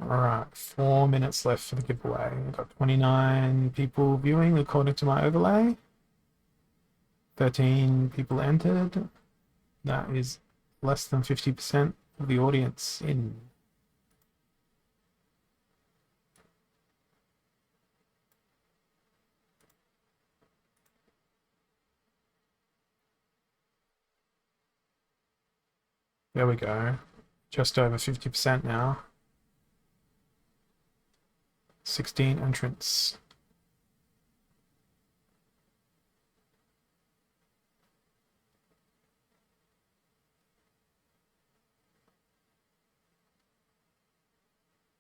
Alright, 4 minutes left for the giveaway. I've got 29 people viewing according to my overlay. 13 people entered. That is less than 50% of the audience in. There we go. Just over 50% now. 16 entrants.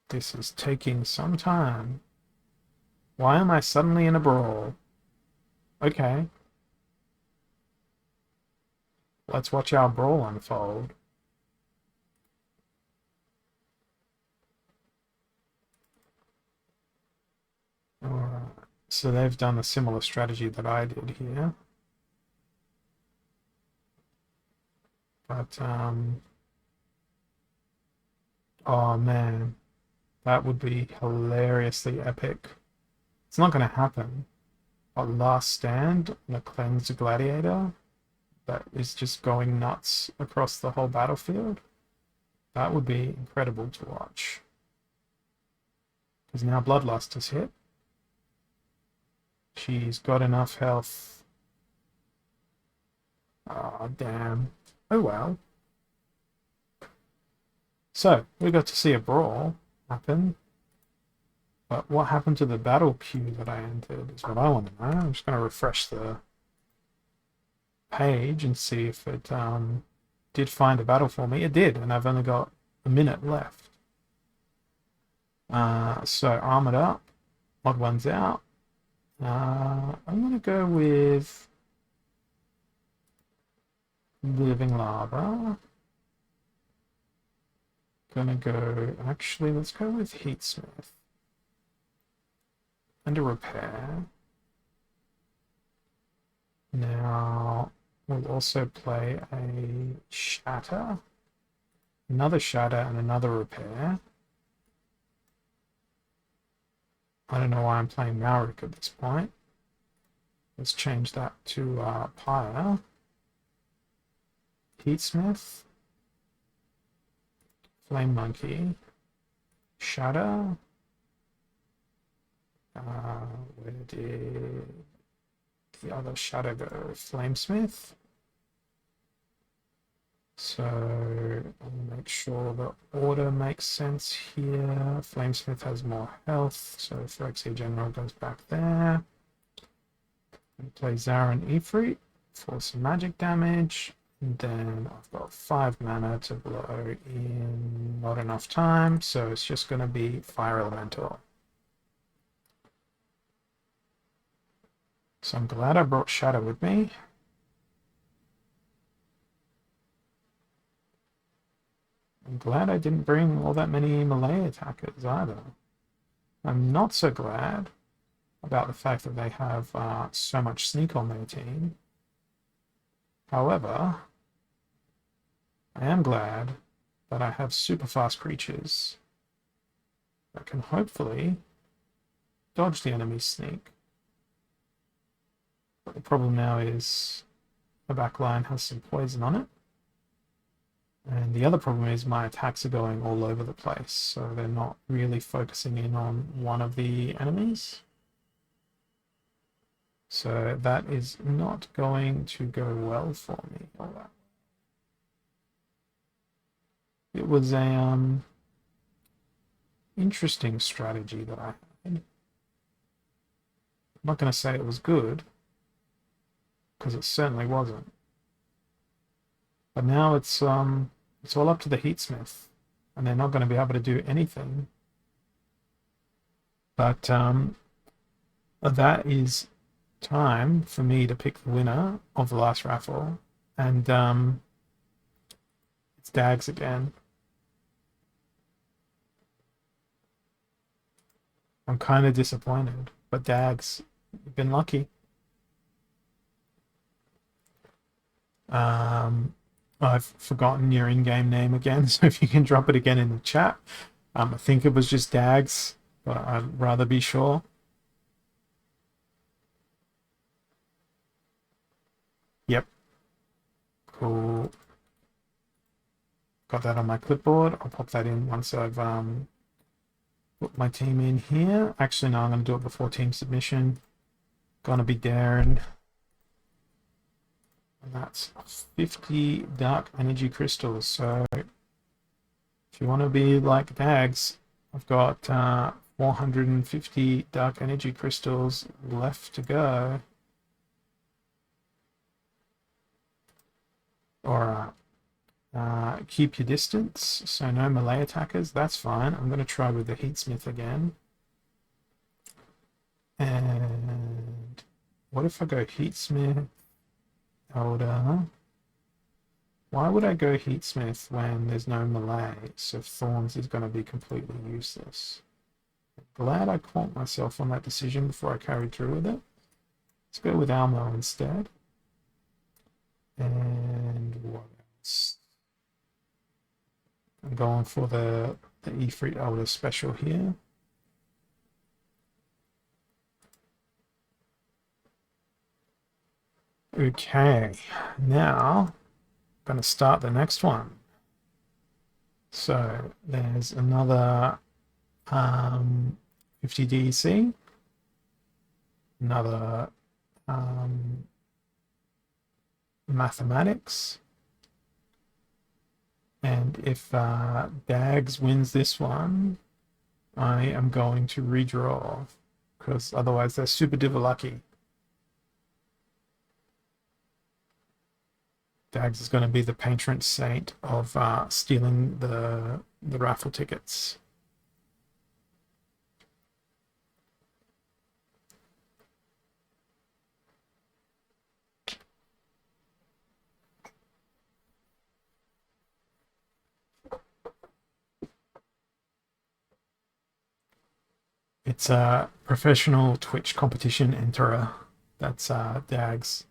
This is taking some time. Why am I suddenly in a brawl? Okay. Let's watch our brawl unfold. Alright. So they've done a similar strategy that I did here. But, oh man. That would be hilariously epic. It's not going to happen. A last stand on a cleansed gladiator that is just going nuts across the whole battlefield. That would be incredible to watch. Because now Bloodlust has hit. She's got enough health. Oh, damn. Oh well. So, we got to see a brawl happen. But what happened to the battle queue that I entered is what I want to know. I'm just going to refresh the page and see if it did find a battle for me. It did, and I've only got a minute left. So Armored Up, Odd One's out. I'm going to go with Living Lava. Gonna go, actually, let's go with Heatsmith. And a Repair. Now, we'll also play a Shatter. Another Shatter and another Repair. I don't know why I'm playing Malric at this point. Let's change that to Pyre. Heatsmith. Flame Monkey. Shatter. Where did the other Shadow go? Flamesmith. So I'll make sure the order makes sense here. Flamesmith has more health, so Phyrexia General goes back there. And play Zarin Ifrit for some magic damage. And then I've got 5 mana to blow in not enough time, so it's just going to be Fire Elemental. So I'm glad I brought Shadow with me. I'm glad I didn't bring all that many melee attackers either. I'm not so glad about the fact that they have so much sneak on their team. However, I am glad that I have super fast creatures that can hopefully dodge the enemy's sneak. But the problem now is the back line has some poison on it. And the other problem is my attacks are going all over the place, so they're not really focusing in on one of the enemies. So that is not going to go well for me. It was a interesting strategy that I had. I'm not going to say it was good, because it certainly wasn't. But now it's all up to the Heatsmith, and they're not going to be able to do anything. But that is time for me to pick the winner of the last raffle, and it's Dags again. I'm kind of disappointed, but Dags, you've been lucky. I've forgotten your in-game name again, so if you can drop it again in the chat. I think it was just Dags, but I'd rather be sure. Yep. Cool. Got that on my clipboard. I'll pop that in once I've put my team in here. Actually, no, I'm going to do it before team submission. Gonna be Darren. And that's 50 dark energy crystals. So if you want to be like Dags, I've got 450 dark energy crystals left to go. Alright. Keep your distance, so no melee attackers, that's fine. I'm going to try with the Heatsmith again. And what if I go Heatsmith, Elder? Why would I go Heatsmith when there's no melee? So Thorns is going to be completely useless. Glad I caught myself on that decision before I carried through with it. Let's go with Almo instead. And what else? I'm going for the Ifrit Elder special here. Okay, now I'm going to start the next one. So there's another 50 DEC, another mathematics, and if Dags wins this one, I am going to redraw, because otherwise they're super duper lucky. Dags is going to be the patron saint of stealing the raffle tickets. It's a professional Twitch competition enterer. That's Dag's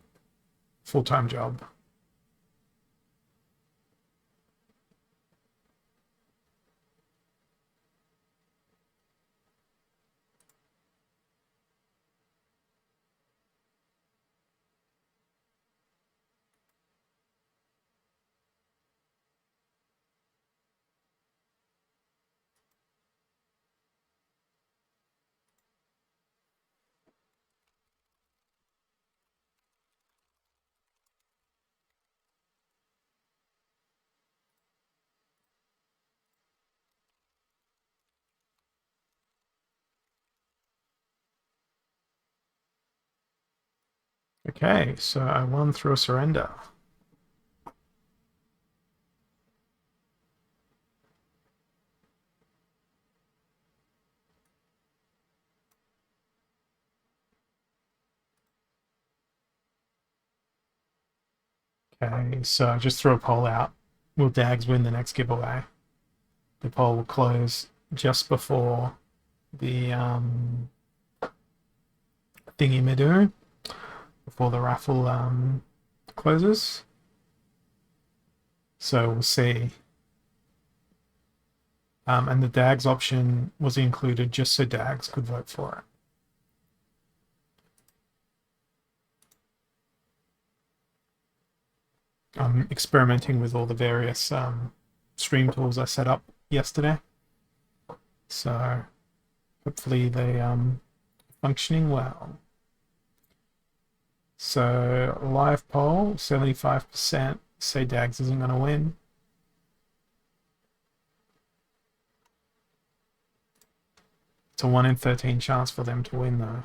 full-time job. Okay, so I won through a surrender. Okay, so I just threw a poll out. Will Dags win the next giveaway? The poll will close just before the thingy me do before the raffle closes. So we'll see. And the DAGs option was included just so DAGs could vote for it. I'm experimenting with all the various stream tools I set up yesterday. So hopefully they functioning well. So live poll, 75% say DAGs isn't going to win. It's a 1 in 13 chance for them to win though.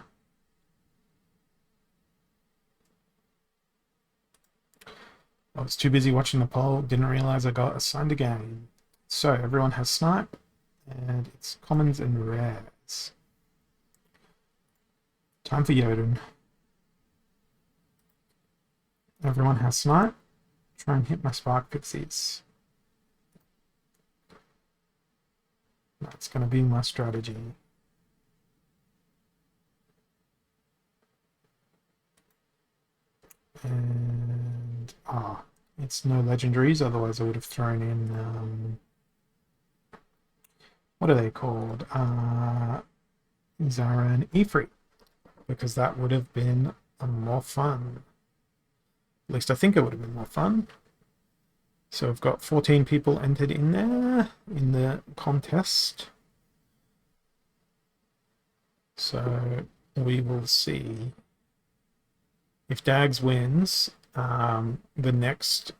I was too busy watching the poll, didn't realize I got assigned a game. So everyone has snipe, and it's commons and rares. Time for Jotun. Everyone has snipe. Try and hit my spark pixies. That's going to be my strategy. And it's no legendaries, otherwise I would have thrown in what are they called? Zara and Ifrit, because that would have been more fun. At least I think it would have been more fun. So we've got 14 people entered in there in the contest. So we will see. If DAGs wins, the next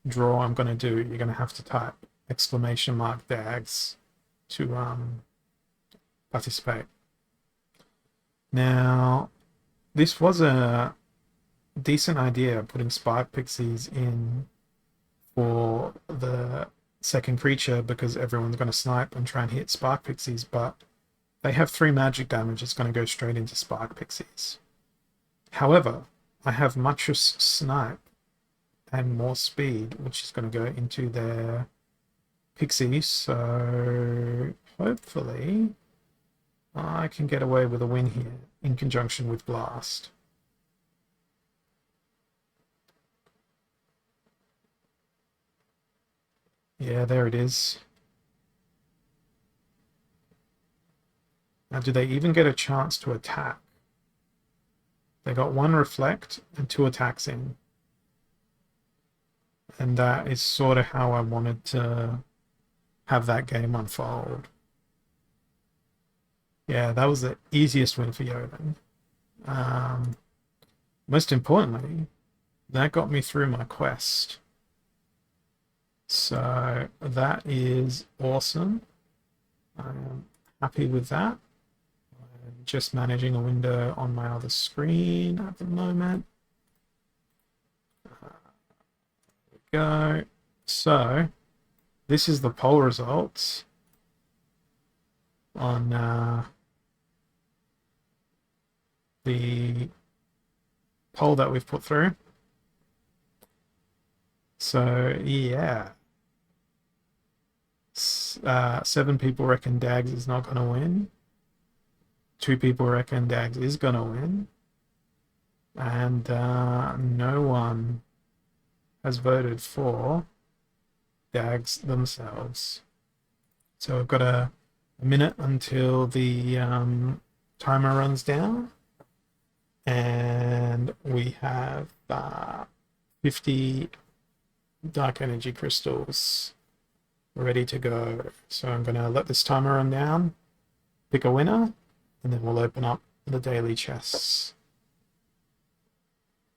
draw I'm going to do, you're going to have to type !DAGs to participate. Now, this was a decent idea, putting Spike Pixies in for the second creature, because everyone's going to snipe and try and hit Spark Pixies, but they have 3 magic damage. It's going to go straight into Spark Pixies. However, I have Mattress Snipe and more speed, which is going to go into their Pixies, so hopefully I can get away with a win here in conjunction with Blast. Yeah, there it is. Now, do they even get a chance to attack? They got 1 reflect and 2 attacks in. And that is sort of how I wanted to have that game unfold. Yeah, that was the easiest win for Jotun. Most importantly, that got me through my quest. So that is awesome. I'm happy with that. I'm just managing a window on my other screen at the moment. There we go. So this is the poll results on the poll that we've put through. So yeah, 7 people reckon DAGs is not going to win. 2 people reckon DAGs is going to win. And no one has voted for DAGs themselves. So we've got a minute until the timer runs down. And we have 50 dark energy crystals ready to go. So I'm going to let this timer run down, pick a winner, and then we'll open up the daily chests.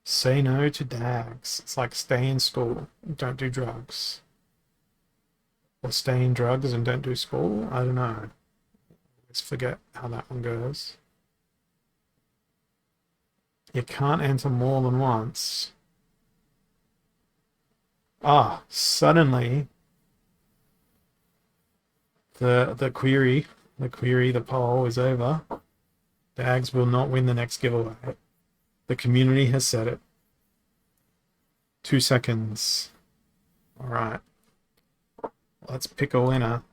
Say no to DAGs. It's like stay in school, don't do drugs. Or stay in drugs and don't do school. I don't know. Let's forget how that one goes. You can't enter more than once. Suddenly the poll is over. DAGs will not win the next giveaway. The community has said it. 2 seconds. All right. Let's pick a winner.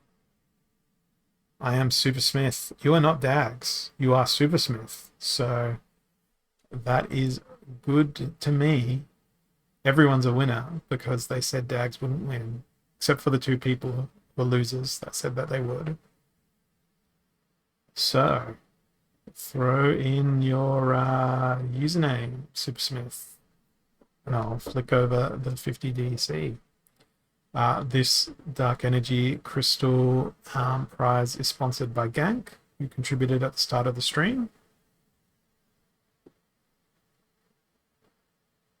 I am Super Smith. You are not DAGs. You are Super Smith. So That is good to me. Everyone's a winner because they said Dags wouldn't win, except for the two people who were losers that said that they would. So, throw in your username, Supersmith, and I'll flick over the 50 DC. This Dark Energy Crystal prize is sponsored by Gank, who contributed at the start of the stream.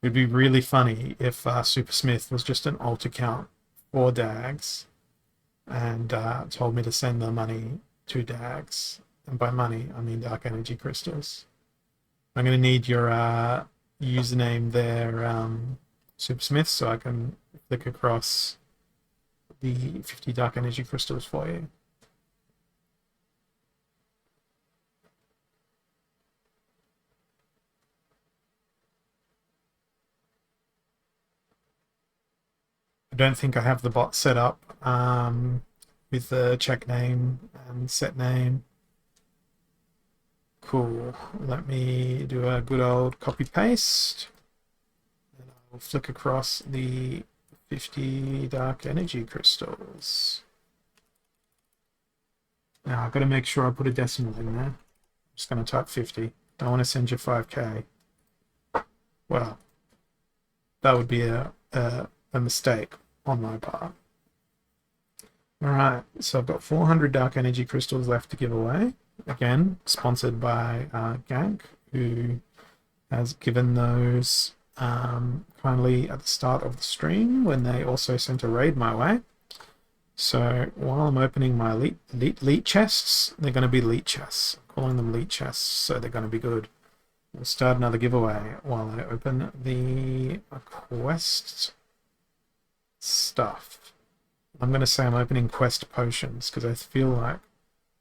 It'd be really funny if Supersmith was just an alt account for Dags and told me to send the money to Dags. And by money, I mean Dark Energy Crystals. I'm going to need your username there, Supersmith, so I can flick across the 50 Dark Energy Crystals for you. I don't think I have the bot set up with the check name and set name. Cool. Let me do a good old copy paste. And I'll flick across the 50 Dark Energy Crystals. Now I've got to make sure I put a decimal in there. I'm just going to type 50. Don't want to send you 5k. Well, that would be a mistake on my part. Alright, so I've got 400 Dark Energy Crystals left to give away. Again, sponsored by Gank, who has given those kindly at the start of the stream when they also sent a raid my way. So while I'm opening my elite chests, they're going to be elite chests. I'm calling them elite chests, so they're going to be good. We'll start another giveaway while I open the quest stuff. I'm going to say I'm opening quest potions because I feel like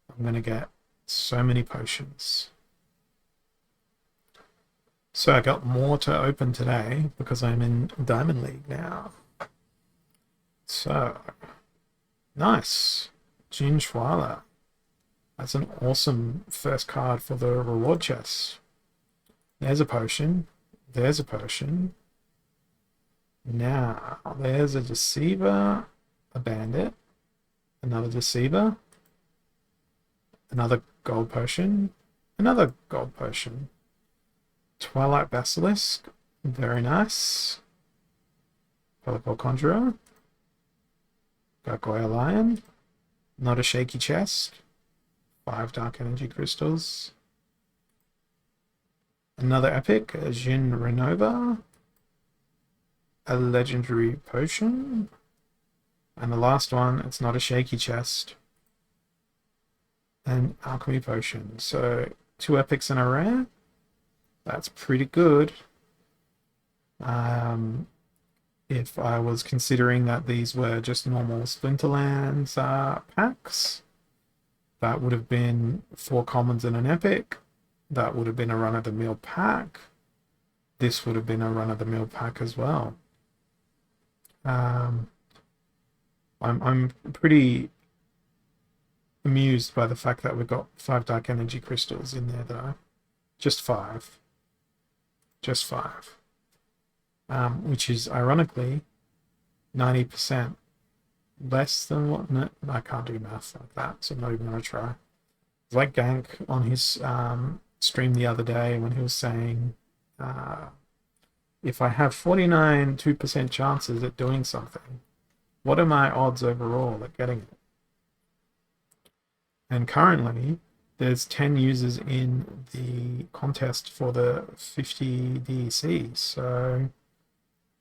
I'm going to get so many potions. So I got more to open today because I'm in Diamond League now. So, nice. Jin Schwaler. That's an awesome first card for the reward chest. There's a potion. There's a potion. Now, there's a Deceiver, a Bandit, another Deceiver, another gold potion, another gold potion. Twilight Basilisk, very nice. Pelical Conjurer, Gargoyle Lion, not a shaky chest, 5 Dark Energy Crystals. Another epic, a Jin Renova, a legendary potion, and the last one, it's not a shaky chest, an alchemy potion. So 2 epics and a rare. That's pretty good. If I was considering that these were just normal Splinterlands packs, that would have been 4 commons and an epic. That would have been a run-of-the-mill pack. This would have been a run-of-the-mill pack as well. I'm pretty amused by the fact that we've got 5 Dark Energy Crystals in there, though. Just 5. Just 5. Which is, ironically, 90% less than what... No, I can't do math like that, so I'm not even going to try. It's like Gank on his stream the other day when he was saying, if I have 49.2% chances at doing something, what are my odds overall at getting it? And currently, there's 10 users in the contest for the 50 DEC, so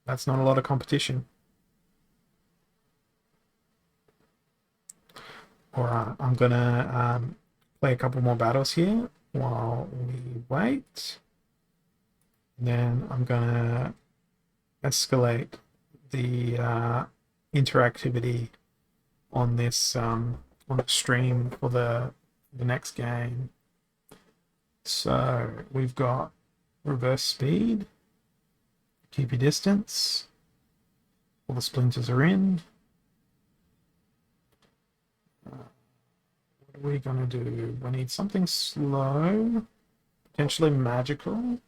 that's not a lot of competition. Alright, I'm gonna play a couple more battles here while we wait. Then I'm gonna escalate the interactivity on this on the stream for the next game. So we've got reverse speed, keep your distance, all the splinters are in. What are we gonna do? We need something slow, potentially magical.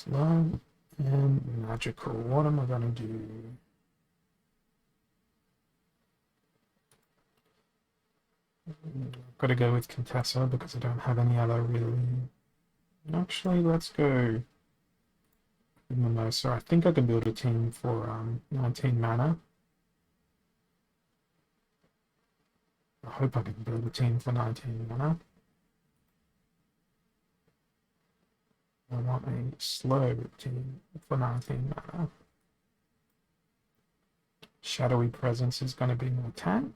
Slow and magical. What am I going to do? I've got to go with Contessa because I don't have any other really. Actually, let's go with Mimosa. I think I can build a team for 19 mana. I hope I can build a team for 19 mana. I want a slow team for 19 mana. Shadowy Presence is going to be my tank.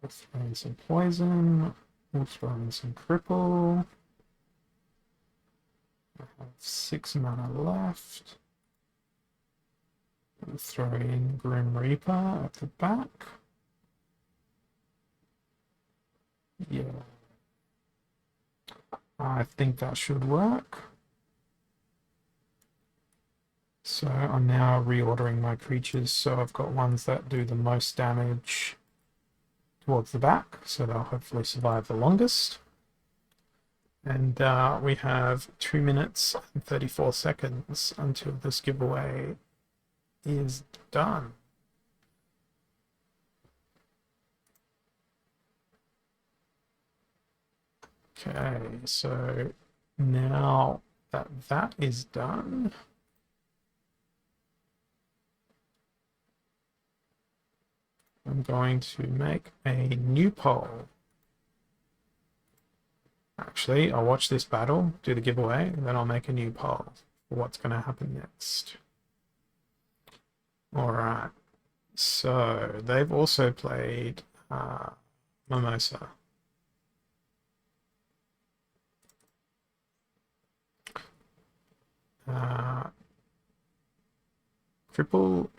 We'll throw in some poison. We'll throw in some cripple. I have 6 mana left. We'll throw in Grim Reaper at the back. Yeah. I think that should work. So I'm now reordering my creatures, so I've got ones that do the most damage towards the back, so they'll hopefully survive the longest. And we have 2 minutes and 34 seconds until this giveaway is done. Okay, so now that that is done, I'm going to make a new poll. Actually, I'll watch this battle, do the giveaway, and then I'll make a new poll for what's going to happen next. Alright, so they've also played Mimosa. Cripple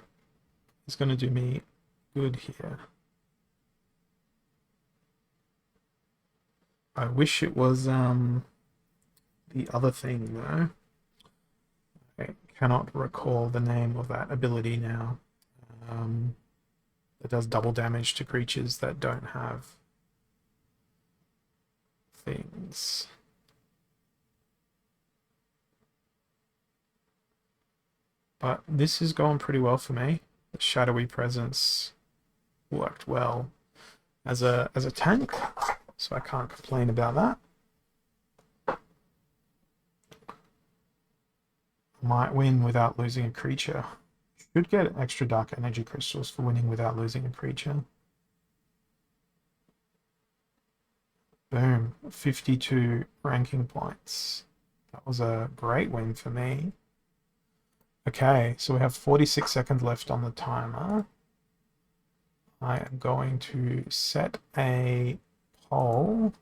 is going to do me good here. I wish it was the other thing though. I cannot recall the name of that ability now. It does double damage to creatures that don't have things. But this is going pretty well for me. The Shadowy Presence worked well as a tank, so I can't complain about that. Might win without losing a creature. Should get extra dark energy crystals for winning without losing a creature. Boom, 52 ranking points. That was a great win for me. Okay, so we have 46 seconds left on the timer. I am going to set a poll.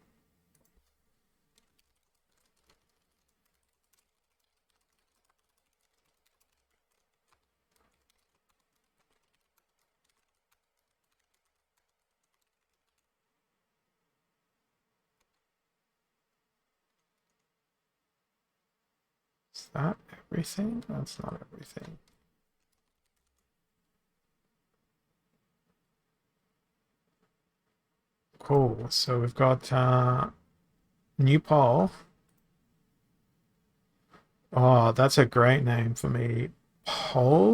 Is that everything? That's not everything. Cool. So we've got new poll. Oh, that's a great name for me. Polazor?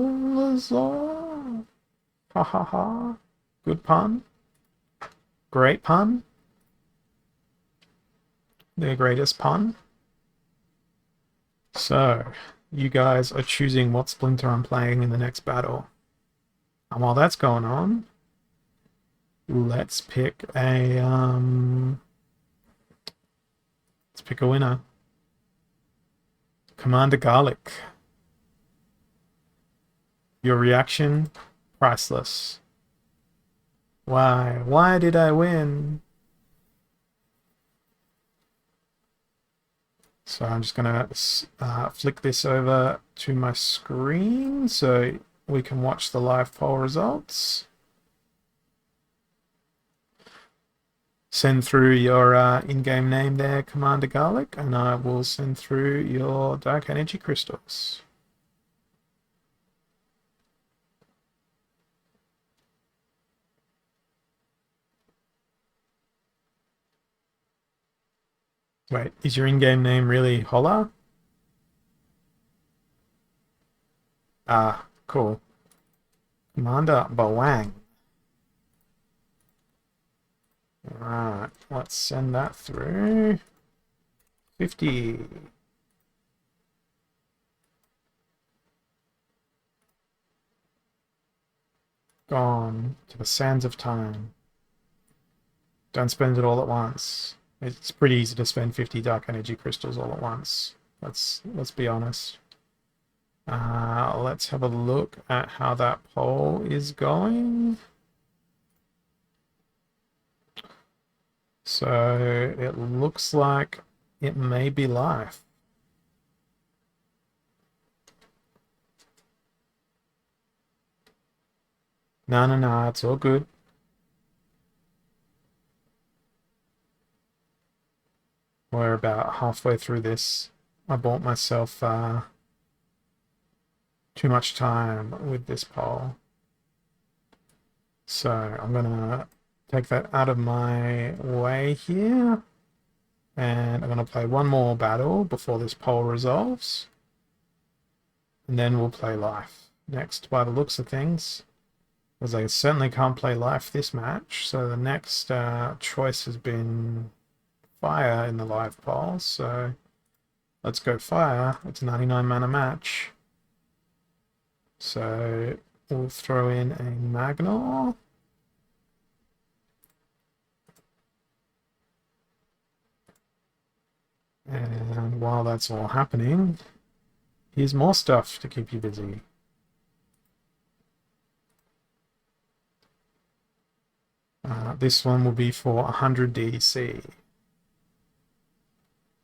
Ha ha ha. Good pun. Great pun. The greatest pun. So, you guys are choosing what Splinter I'm playing in the next battle. And while that's going on, let's pick a winner. Commander Garlic. Your reaction, priceless. Why? Why did I win? So I'm just gonna flick this over to my screen so we can watch the live poll results. Send through your in-game name there, Commander Garlic, and I will send through your Dark Energy Crystals. Wait, is your in-game name really Holla? Ah, cool. Commander Bawang. Alright, let's send that through. 50. Gone to the sands of time. Don't spend it all at once. It's pretty easy to spend 50 dark energy crystals all at once. Let's be honest. Let's have a look at how that poll is going. So it looks like it may be live. No, it's all good. We're about halfway through this. I bought myself too much time with this poll. So I'm gonna take that out of my way here. And I'm gonna play one more battle before this poll resolves. And then we'll play life next by the looks of things. Because I certainly can't play life this match. So the next choice has been fire in the live poll. So let's go fire. It's a 99 mana match. So we'll throw in a Magnar. And while that's all happening, here's more stuff to keep you busy. This one will be for 100 DC.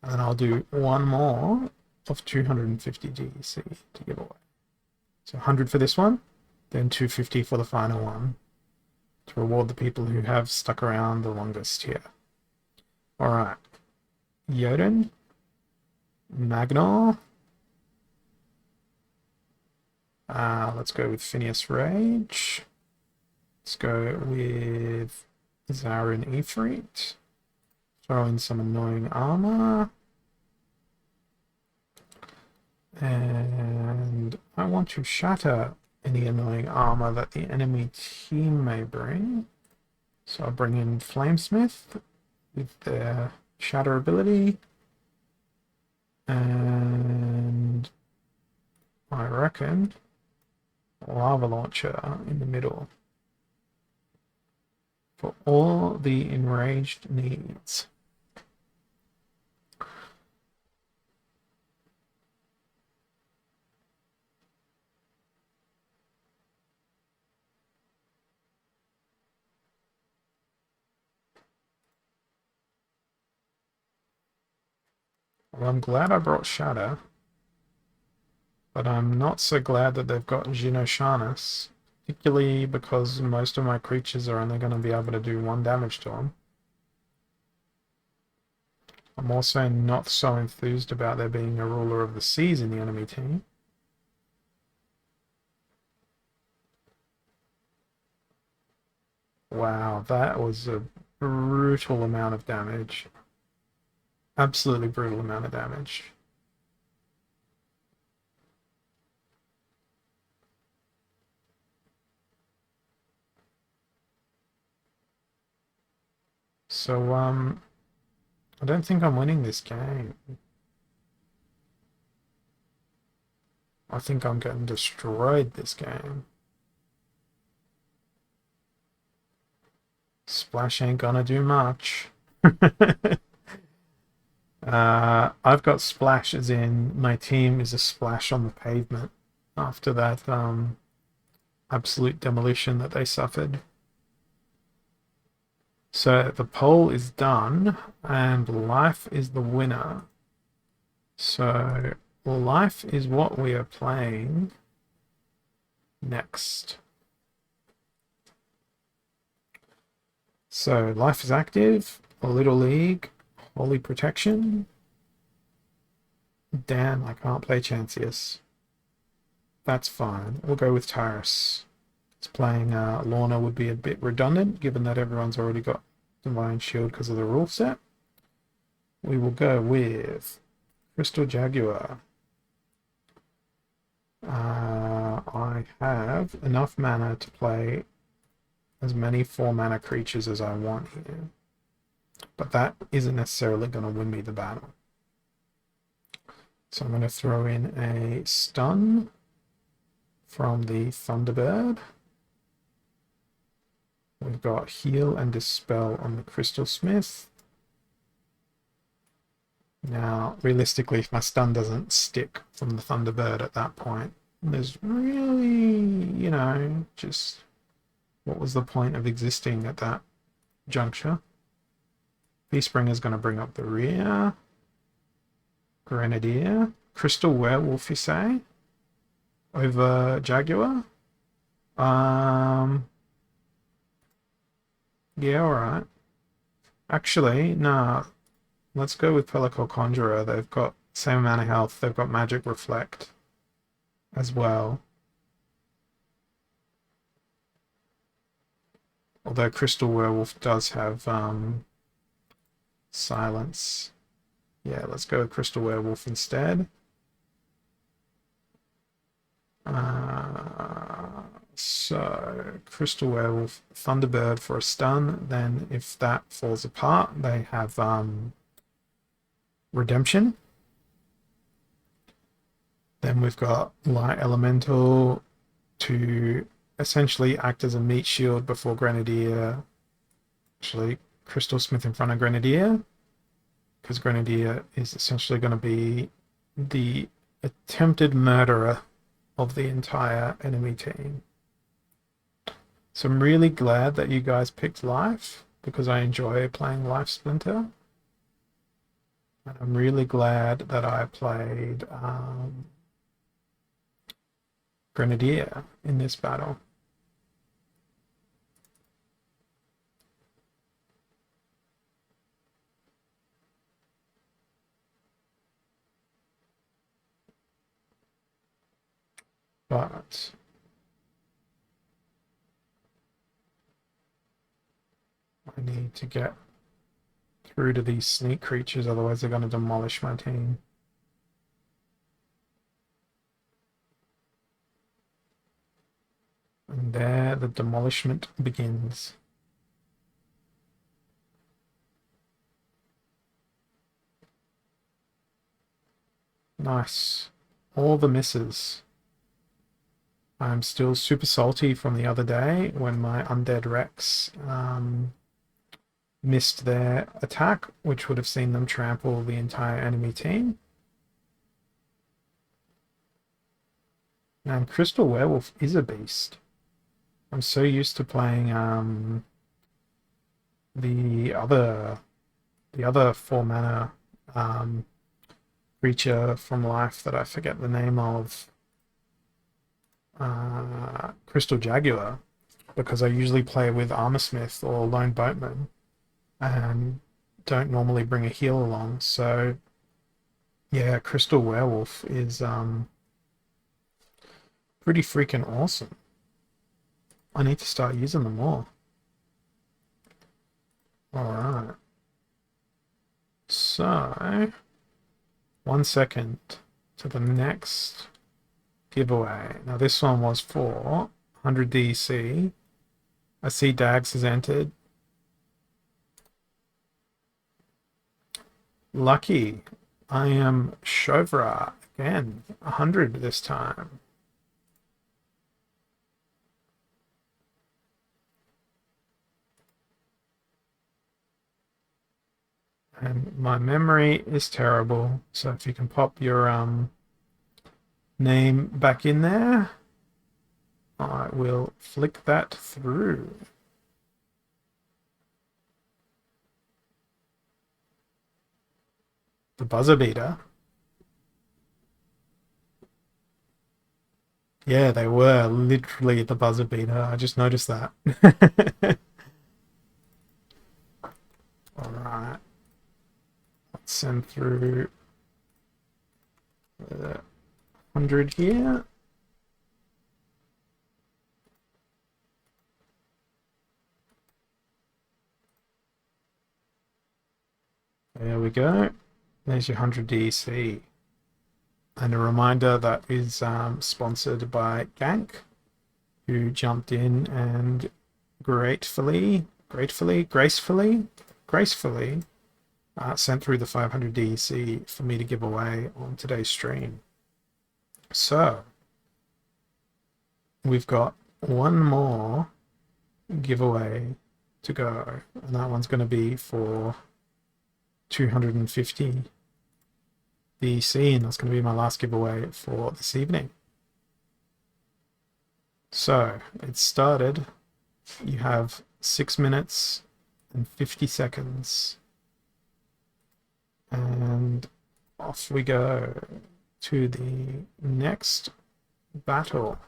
And then I'll do one more of 250 DC to give away. So 100 for this one, then 250 for the final one to reward the people who have stuck around the longest here. Alright. Jotun. Magnar. Let's go with Phineas Rage. Let's go with Zarin Ifrit. Throw in some annoying armor. And I want to shatter any annoying armor that the enemy team may bring. So I'll bring in Flamesmith with their shatter ability. And I reckon Lava Launcher in the middle for all the enraged needs. Well, I'm glad I brought Shatter, but I'm not so glad that they've got Genoshanus, particularly because most of my creatures are only going to be able to do 1 damage to them. I'm also not so enthused about there being a ruler of the seas in the enemy team. Wow, that was a brutal amount of damage. Absolutely brutal amount of damage. So, I don't think I'm winning this game. I think I'm getting destroyed this game. Splash ain't gonna do much. I've got splash as in my team is a splash on the pavement after that absolute demolition that they suffered. So the poll is done and life is the winner. So life is what we are playing next. So life is active, a little league, holy protection. Damn, I can't play Chancius. That's fine. We'll go with Tyrus. It's playing Lorna would be a bit redundant, given that everyone's already got Divine Shield because of the rule set. we will go with Crystal Jaguar. I have enough mana to play as many 4-mana creatures as I want here, but that isn't necessarily going to win me the battle. So I'm going to throw in a stun from the Thunderbird. We've got heal and dispel on the Crystal Smith. Now, realistically, if my stun doesn't stick from the Thunderbird at that point, there's really, just what was the point of existing at that juncture? Beastbringer is going to bring up the rear. Grenadier. Crystal Werewolf, you say? Over Jaguar? Yeah, alright. Actually, nah. Let's go with Pellicle Conjurer. They've got same amount of health. They've got Magic Reflect as well. Although Crystal Werewolf does have silence. Yeah, let's go with Crystal Werewolf instead. So, Crystal Werewolf, Thunderbird for a stun. Then if that falls apart, they have Redemption. Then we've got Light Elemental to essentially act as a meat shield before Grenadier. Actually, Crystal Smith in front of Grenadier, because Grenadier is essentially going to be the attempted murderer of the entire enemy team. So I'm really glad that you guys picked Life, because I enjoy playing Life Splinter. And I'm really glad that I played Grenadier in this battle. But I need to get through to these sneak creatures, otherwise they're going to demolish my team. And there the demolishment begins. Nice. All the misses. I'm still super salty from the other day when my Undead Rex missed their attack, which would have seen them trample the entire enemy team. And Crystal Werewolf is a beast. I'm so used to playing the other 4-mana creature from Life that I forget the name of. Crystal Jaguar, because I usually play with Armorsmith or Lone Boatman and don't normally bring a heal along. So yeah, Crystal Werewolf is pretty freaking awesome. I need to start using them more. Alright. So 1 second to the next giveaway. Now this one was for 100 DC. I see Dags has entered. Lucky. I am Chauvra again. 100 this time. And my memory is terrible, so if you can pop your name back in there, I will flick that through. The buzzer beater. Yeah, they were literally the buzzer beater. I just noticed that. All right. Let's send through the 100 here. There we go. There's your 100 DC. And a reminder that is sponsored by Gank, who jumped in and gracefully sent through the 500 DC for me to give away on today's stream. So, we've got one more giveaway to go, and that one's going to be for 250 DC, and that's going to be my last giveaway for this evening. So, it started. You have 6 minutes and 50 seconds. And off we go to the next battle.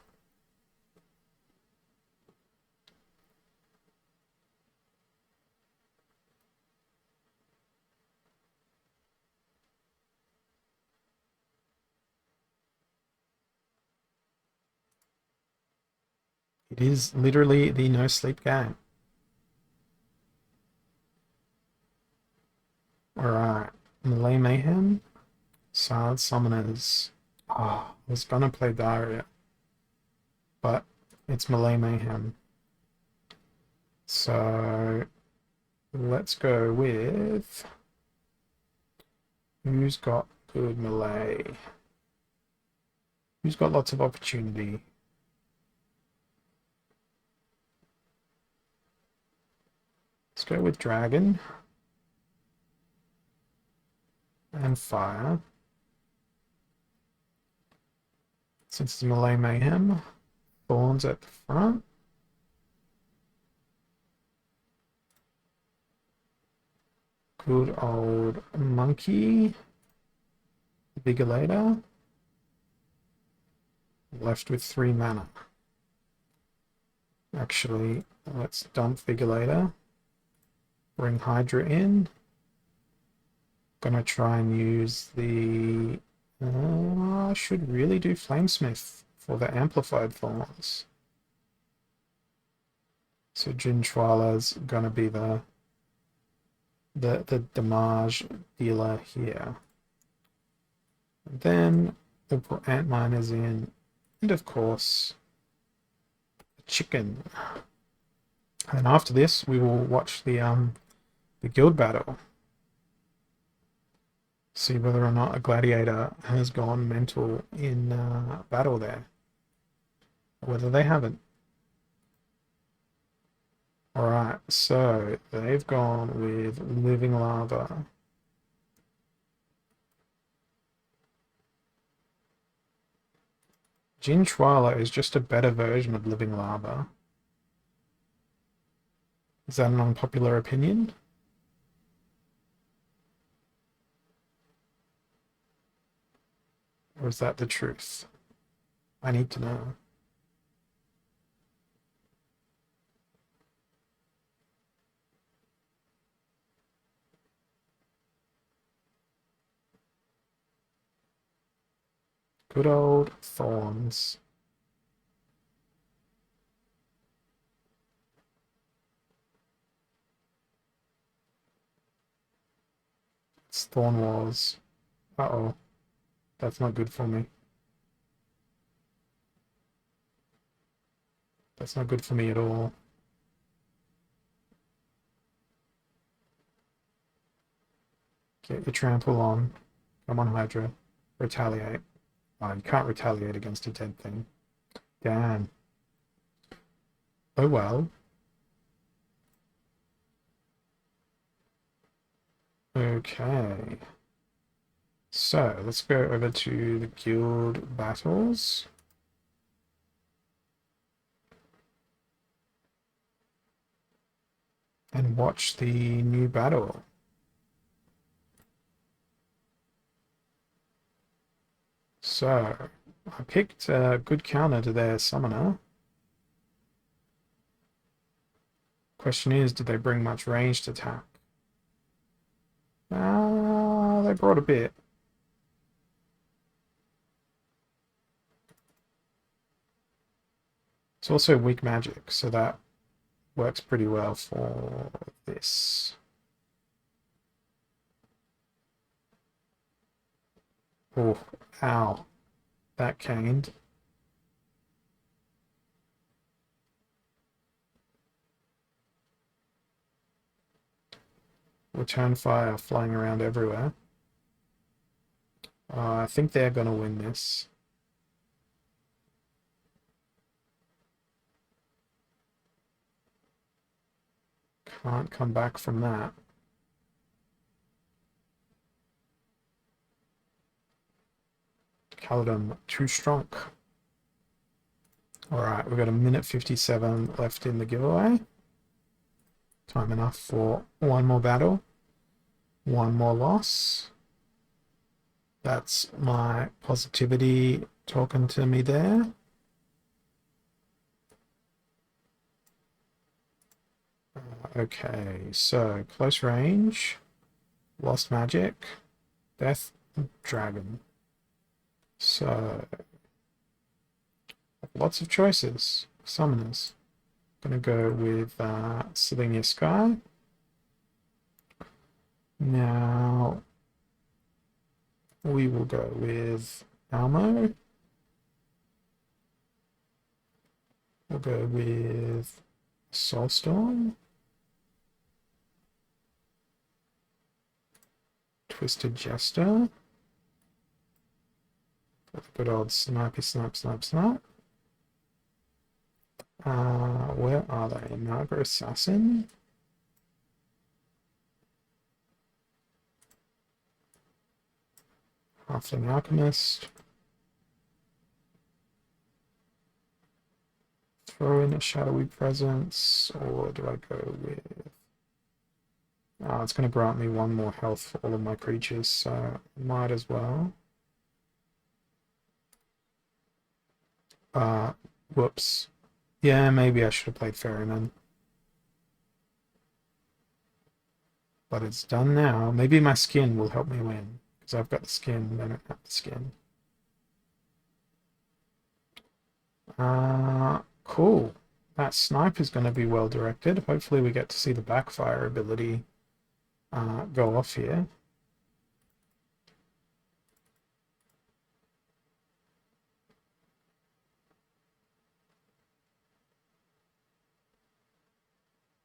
It is literally the no sleep game. Alright, Melee Mayhem, Silent Summoners. Oh, I was gonna play Daria, but it's Melee Mayhem. So let's go with who's got good melee? Who's got lots of opportunity? Let's go with Dragon and Fire. Since it's Melee Mayhem, Thorns at the front. Good old Monkey. Vigilator. Left with 3 mana. Actually, let's dump Vigilator. Bring Hydra in. Gonna try and use the... I should really do Flamesmith for the Amplified Thorns. So Jinchwala's gonna be the damage dealer here. And then we'll put Antminers in, and of course, the chicken. And after this, we will watch the guild battle. See whether or not a gladiator has gone mental in battle there, or whether they haven't. Alright, so they've gone with Living Lava. Jinchwala is just a better version of Living Lava. Is that an unpopular opinion? Or is that the truth? I need to know. Good old Thorns. It's Thorn Wars. Uh-oh. That's not good for me. That's not good for me at all. Get your trample on. Come on, Hydra. Retaliate. Oh, you can't retaliate against a dead thing. Damn. Oh well. Okay. So, let's go over to the guild battles. And watch the new battle. So, I picked a good counter to their summoner. Question is, did they bring much ranged attack? They brought a bit. It's also weak magic, so that works pretty well for this. Oh, ow. That caned. Return fire flying around everywhere. I think they're going to win this. Can't come back from that. Caledon too strong. Alright, we've got a minute 57 left in the giveaway. Time enough for one more battle. One more loss. That's my positivity talking to me there. Okay, so close range, lost magic, death, dragon. So lots of choices. Summoners. Gonna go with Selenia Sky. Now we will go with Almo. We'll go with Soulstorm. Twisted Jester. Good old snipey snipe snipe snipe. Where are they? Naga Assassin. Halfling Alchemist. Throw in a shadowy presence, or do I go with... it's going to grant me one more health for all of my creatures, so might as well. Whoops. Yeah, maybe I should have played Ferryman. But it's done now. Maybe my skin will help me win, because I've got the skin, I don't have the skin. Cool. That snipe is going to be well directed. Hopefully we get to see the backfire ability go off here.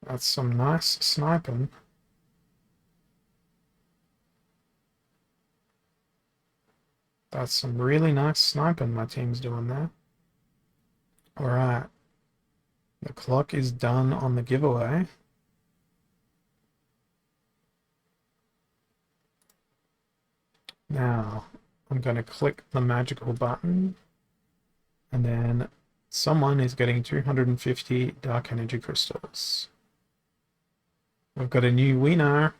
That's some nice sniping. That's some really nice sniping my team's doing there. Alright. The clock is done on the giveaway. Now, I'm going to click the magical button, and then someone is getting 250 dark energy crystals. We've got a new winner.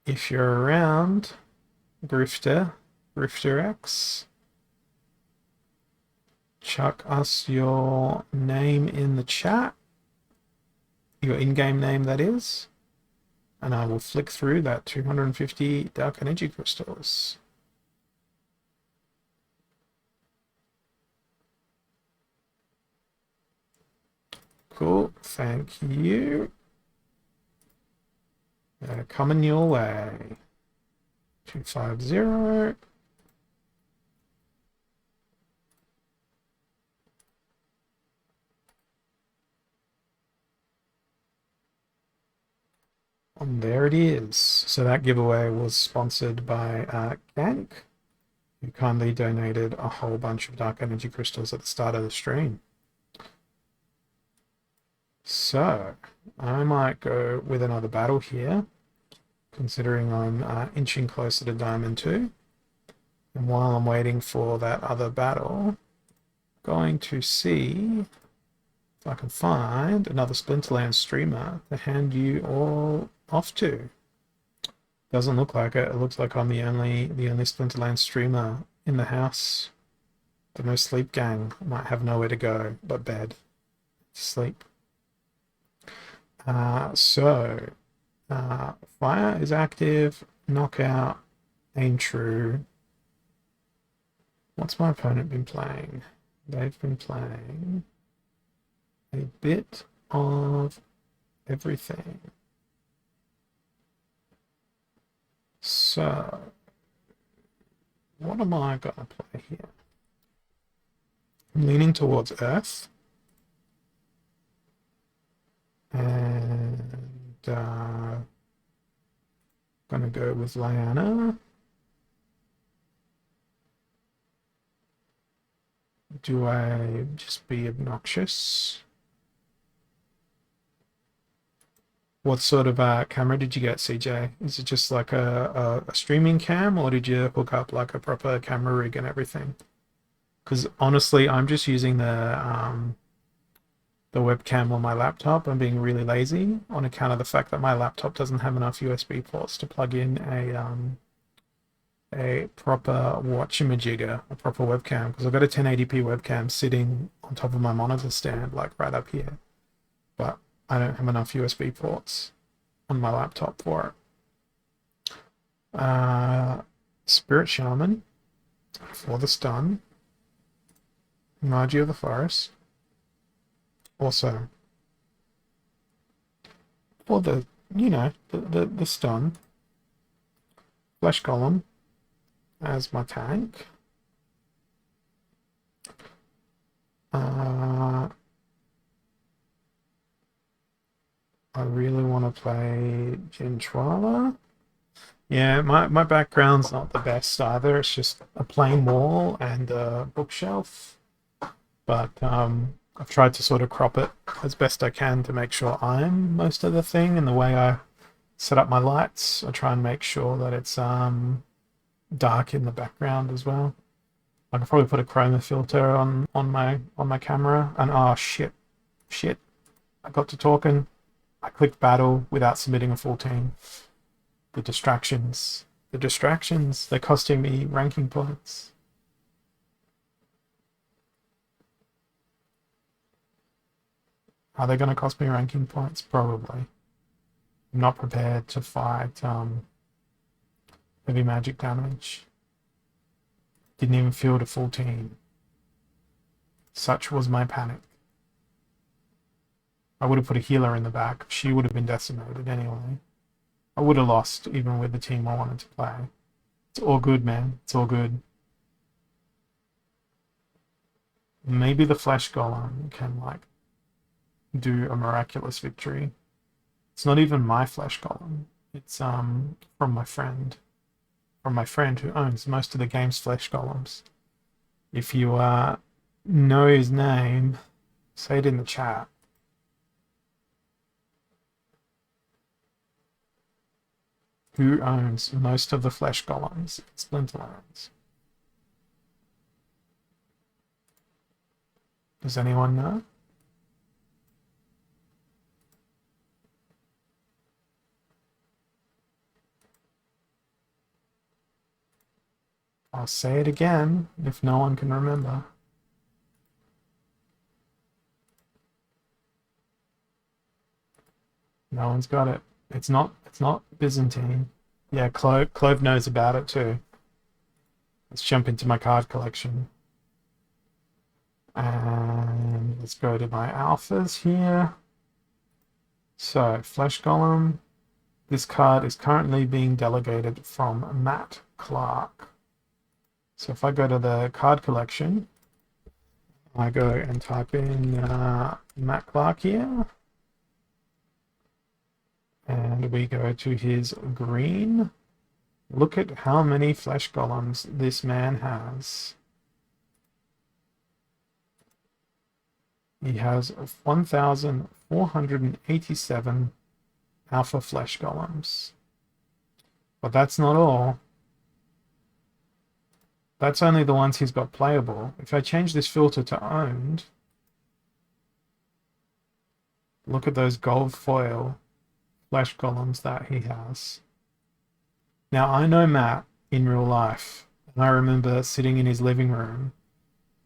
If you're around, Grifter X, chuck us your name in the chat, your in-game name that is, and I will flick through that 250 dark energy crystals. Cool, thank you. Coming your way. 250. And there it is. So that giveaway was sponsored by Gank, who kindly donated a whole bunch of dark energy crystals at the start of the stream. So I might go with another battle here, considering I'm inching closer to Diamond 2. And while I'm waiting for that other battle, going to see if I can find another Splinterlands streamer to hand you all off to. Doesn't look like it. It looks like I'm the only Splinterlands streamer in the house. The no sleep gang might have nowhere to go but bed. Sleep. Fire is active, knockout, aim true. What's my opponent been playing? They've been playing a bit of everything. So, what am I gonna play here? I'm leaning towards Earth. And gonna go with Lyanna. Do I just be obnoxious? What sort of camera did you get, CJ? Is it just like a streaming cam, or did you hook up like a proper camera rig and everything? Because honestly, I'm just using the webcam on my laptop. I'm being really lazy on account of the fact that my laptop doesn't have enough USB ports to plug in a proper watchamajigger, a proper webcam, because I've got a 1080p webcam sitting on top of my monitor stand, like right up here. But I don't have enough USB ports on my laptop for it. Spirit Shaman for the stun. Magi of the Forest. Also, for the, the stun. Flesh Golem as my tank. I really want to play Jinchwala. Yeah, my background's not the best either. It's just a plain wall and a bookshelf. But I've tried to sort of crop it as best I can to make sure I'm most of the thing. And the way I set up my lights, I try and make sure that it's dark in the background as well. I could probably put a chroma filter on my camera. And oh shit, I got to talking. I clicked battle without submitting a full team. The distractions, they're costing me ranking points. Are they going to cost me ranking points? Probably. I'm not prepared to fight heavy magic damage. Didn't even field a full team. Such was my panic. I would have put a healer in the back. She would have been decimated anyway. I would have lost even with the team I wanted to play. It's all good, man. It's all good. Maybe the Flesh Golem can, like, do a miraculous victory. It's not even my Flesh Golem. It's from my friend. From my friend who owns most of the game's Flesh Golems. If you know his name, say it in the chat. Who owns most of the Flesh Golems in Splinterlands? Does anyone know? I'll say it again if no one can remember. No one's got it. It's not Byzantine. Yeah, Clove knows about it too. Let's jump into my card collection. And let's go to my alphas here. So, Flesh Golem. This card is currently being delegated from Matt Clark. So if I go to the card collection, I go and type in Matt Clark here. And we go to his green. Look at how many Flesh Golems this man has. He has 1,487 Alpha Flesh Golems. But that's not all. That's only the ones he's got playable. If I change this filter to owned, look at those gold foil Flesh Golems that he has. Now, I know Matt in real life, and I remember sitting in his living room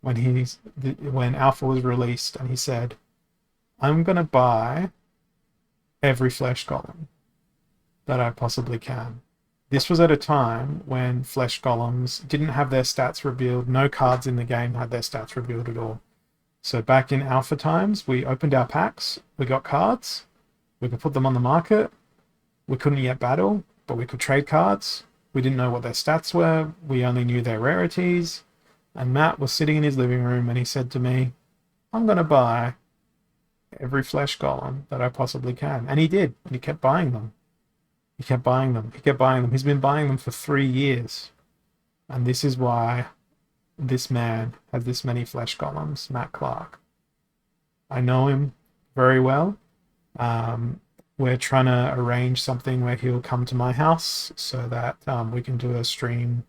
when Alpha was released, and he said, I'm going to buy every Flesh Golem that I possibly can. This was at a time when Flesh Golems didn't have their stats revealed. No cards in the game had their stats revealed at all. So back in Alpha times, we opened our packs, we got cards, we could put them on the market. We couldn't yet battle, but we could trade cards. We didn't know what their stats were. We only knew their rarities. And Matt was sitting in his living room and he said to me, I'm going to buy every flesh golem that I possibly can. And he did. And he kept buying them. He kept buying them. He kept buying them. He's been buying them for 3 years. And this is why this man has this many flesh golems, Matt Clark. I know him very well. We're trying to arrange something where he'll come to my house so that we can do a stream,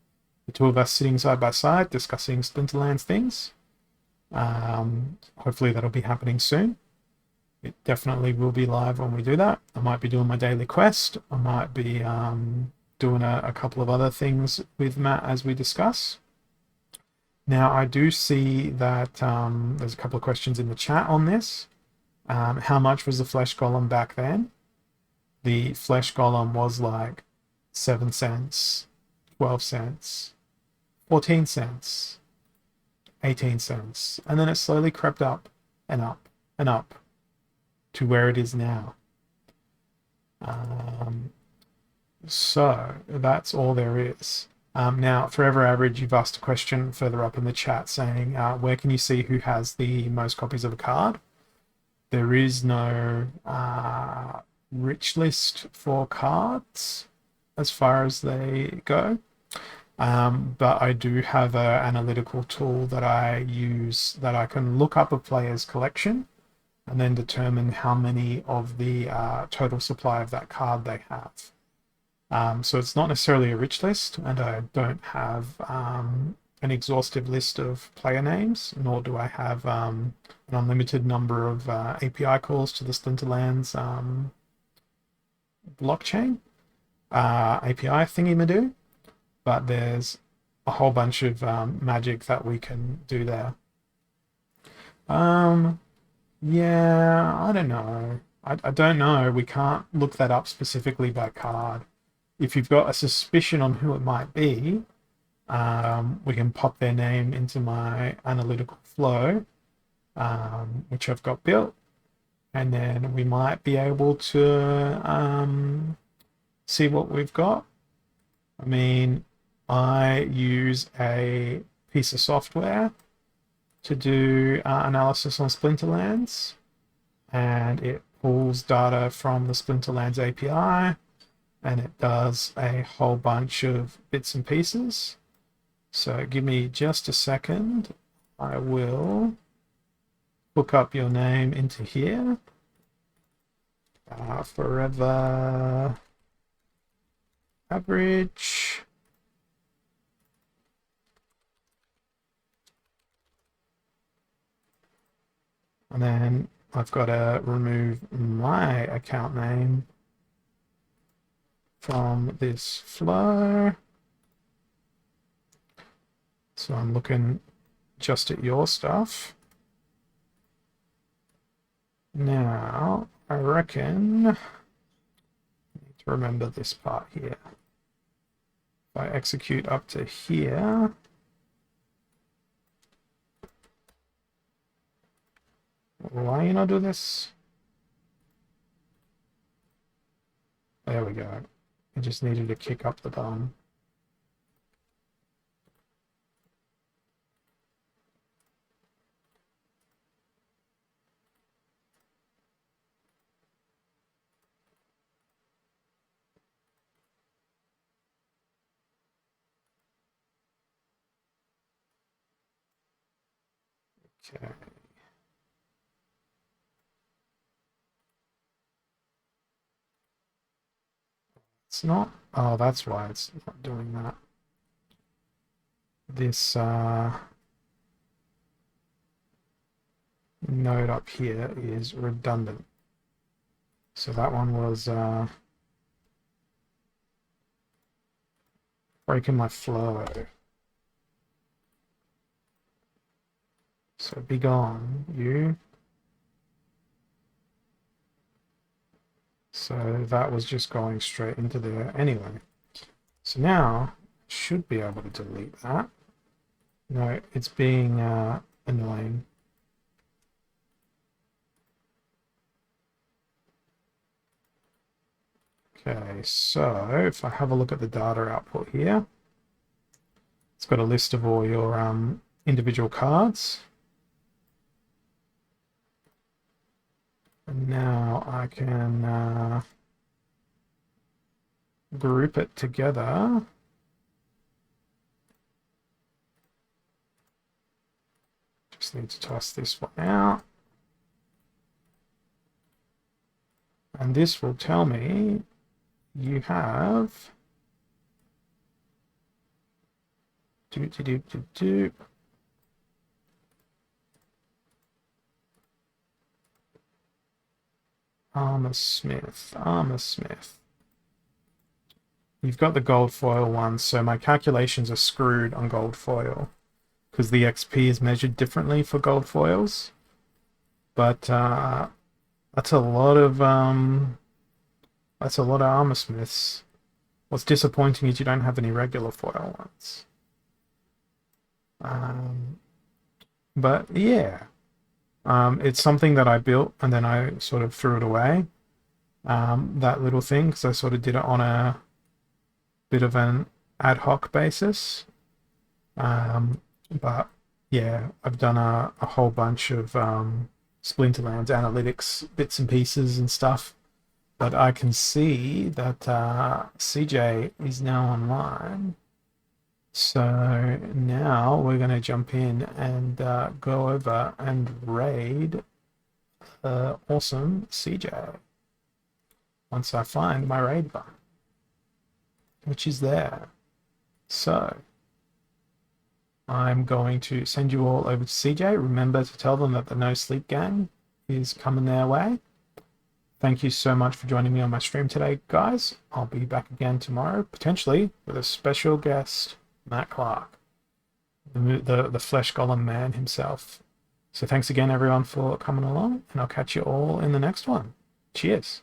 the two of us sitting side by side discussing Splinterlands things. Hopefully that'll be happening soon. It definitely will be live when we do that. I might be doing my daily quest. I might be doing a couple of other things with Matt as we discuss. Now, I do see that there's a couple of questions in the chat on this. How much was the flesh golem back then? The flesh golem was like 7 cents, 12 cents, 14 cents, 18 cents. And then it slowly crept up and up and up to where it is now. So that's all there is. Now, Forever Average, you've asked a question further up in the chat saying, where can you see who has the most copies of a card? There is no rich list for cards as far as they go. But I do have an analytical tool that I use that I can look up a player's collection and then determine how many of the total supply of that card they have. So it's not necessarily a rich list, and I don't have an exhaustive list of player names, nor do I have an unlimited number of API calls to the Splinterlands blockchain API thingy-madoo, but there's a whole bunch of magic that we can do there. Yeah, I don't know. I don't know. We can't look that up specifically by card. If you've got a suspicion on who it might be, we can pop their name into my analytical flow, which I've got built, and then we might be able to see what we've got. I mean, I use a piece of software to do analysis on Splinterlands, and it pulls data from the Splinterlands API, and it does a whole bunch of bits and pieces. So give me just a second. I will hook up your name into here. Forever Average. And then I've got to remove my account name from this flow. So I'm looking just at your stuff. Now, I reckon I need to remember this part here. If I execute up to here, why you not do this? There we go. I just needed to kick up the bum. Okay. It's not. Oh, that's why it's not doing that. This node up here is redundant. So that one was breaking my flow. So be gone, you. So that was just going straight into there anyway. So now I should be able to delete that. No, it's being annoying. Okay, so if I have a look at the data output here, it's got a list of all your individual cards. And now I can group it together. Just need to toss this one out. And this will tell me you have Armor Smith. You've got the gold foil one, so my calculations are screwed on gold foil because the XP is measured differently for gold foils. But that's a lot of armor smiths. What's disappointing is you don't have any regular foil ones. But yeah, it's something that I built and then I sort of threw it away. That little thing, because I sort of did it on a bit of an ad hoc basis. But yeah, I've done a whole bunch of Splinterlands analytics bits and pieces and stuff. But I can see that CJ is now online. So now we're going to jump in and go over and raid awesome CJ. Once I find my raid button, which is there. So I'm going to send you all over to CJ. Remember to tell them that the No Sleep Gang is coming their way. Thank you so much for joining me on my stream today, guys. I'll be back again tomorrow, potentially with a special guest, Matt Clark, the Flesh Golem man himself. So thanks again, everyone, for coming along, and I'll catch you all in the next one. Cheers.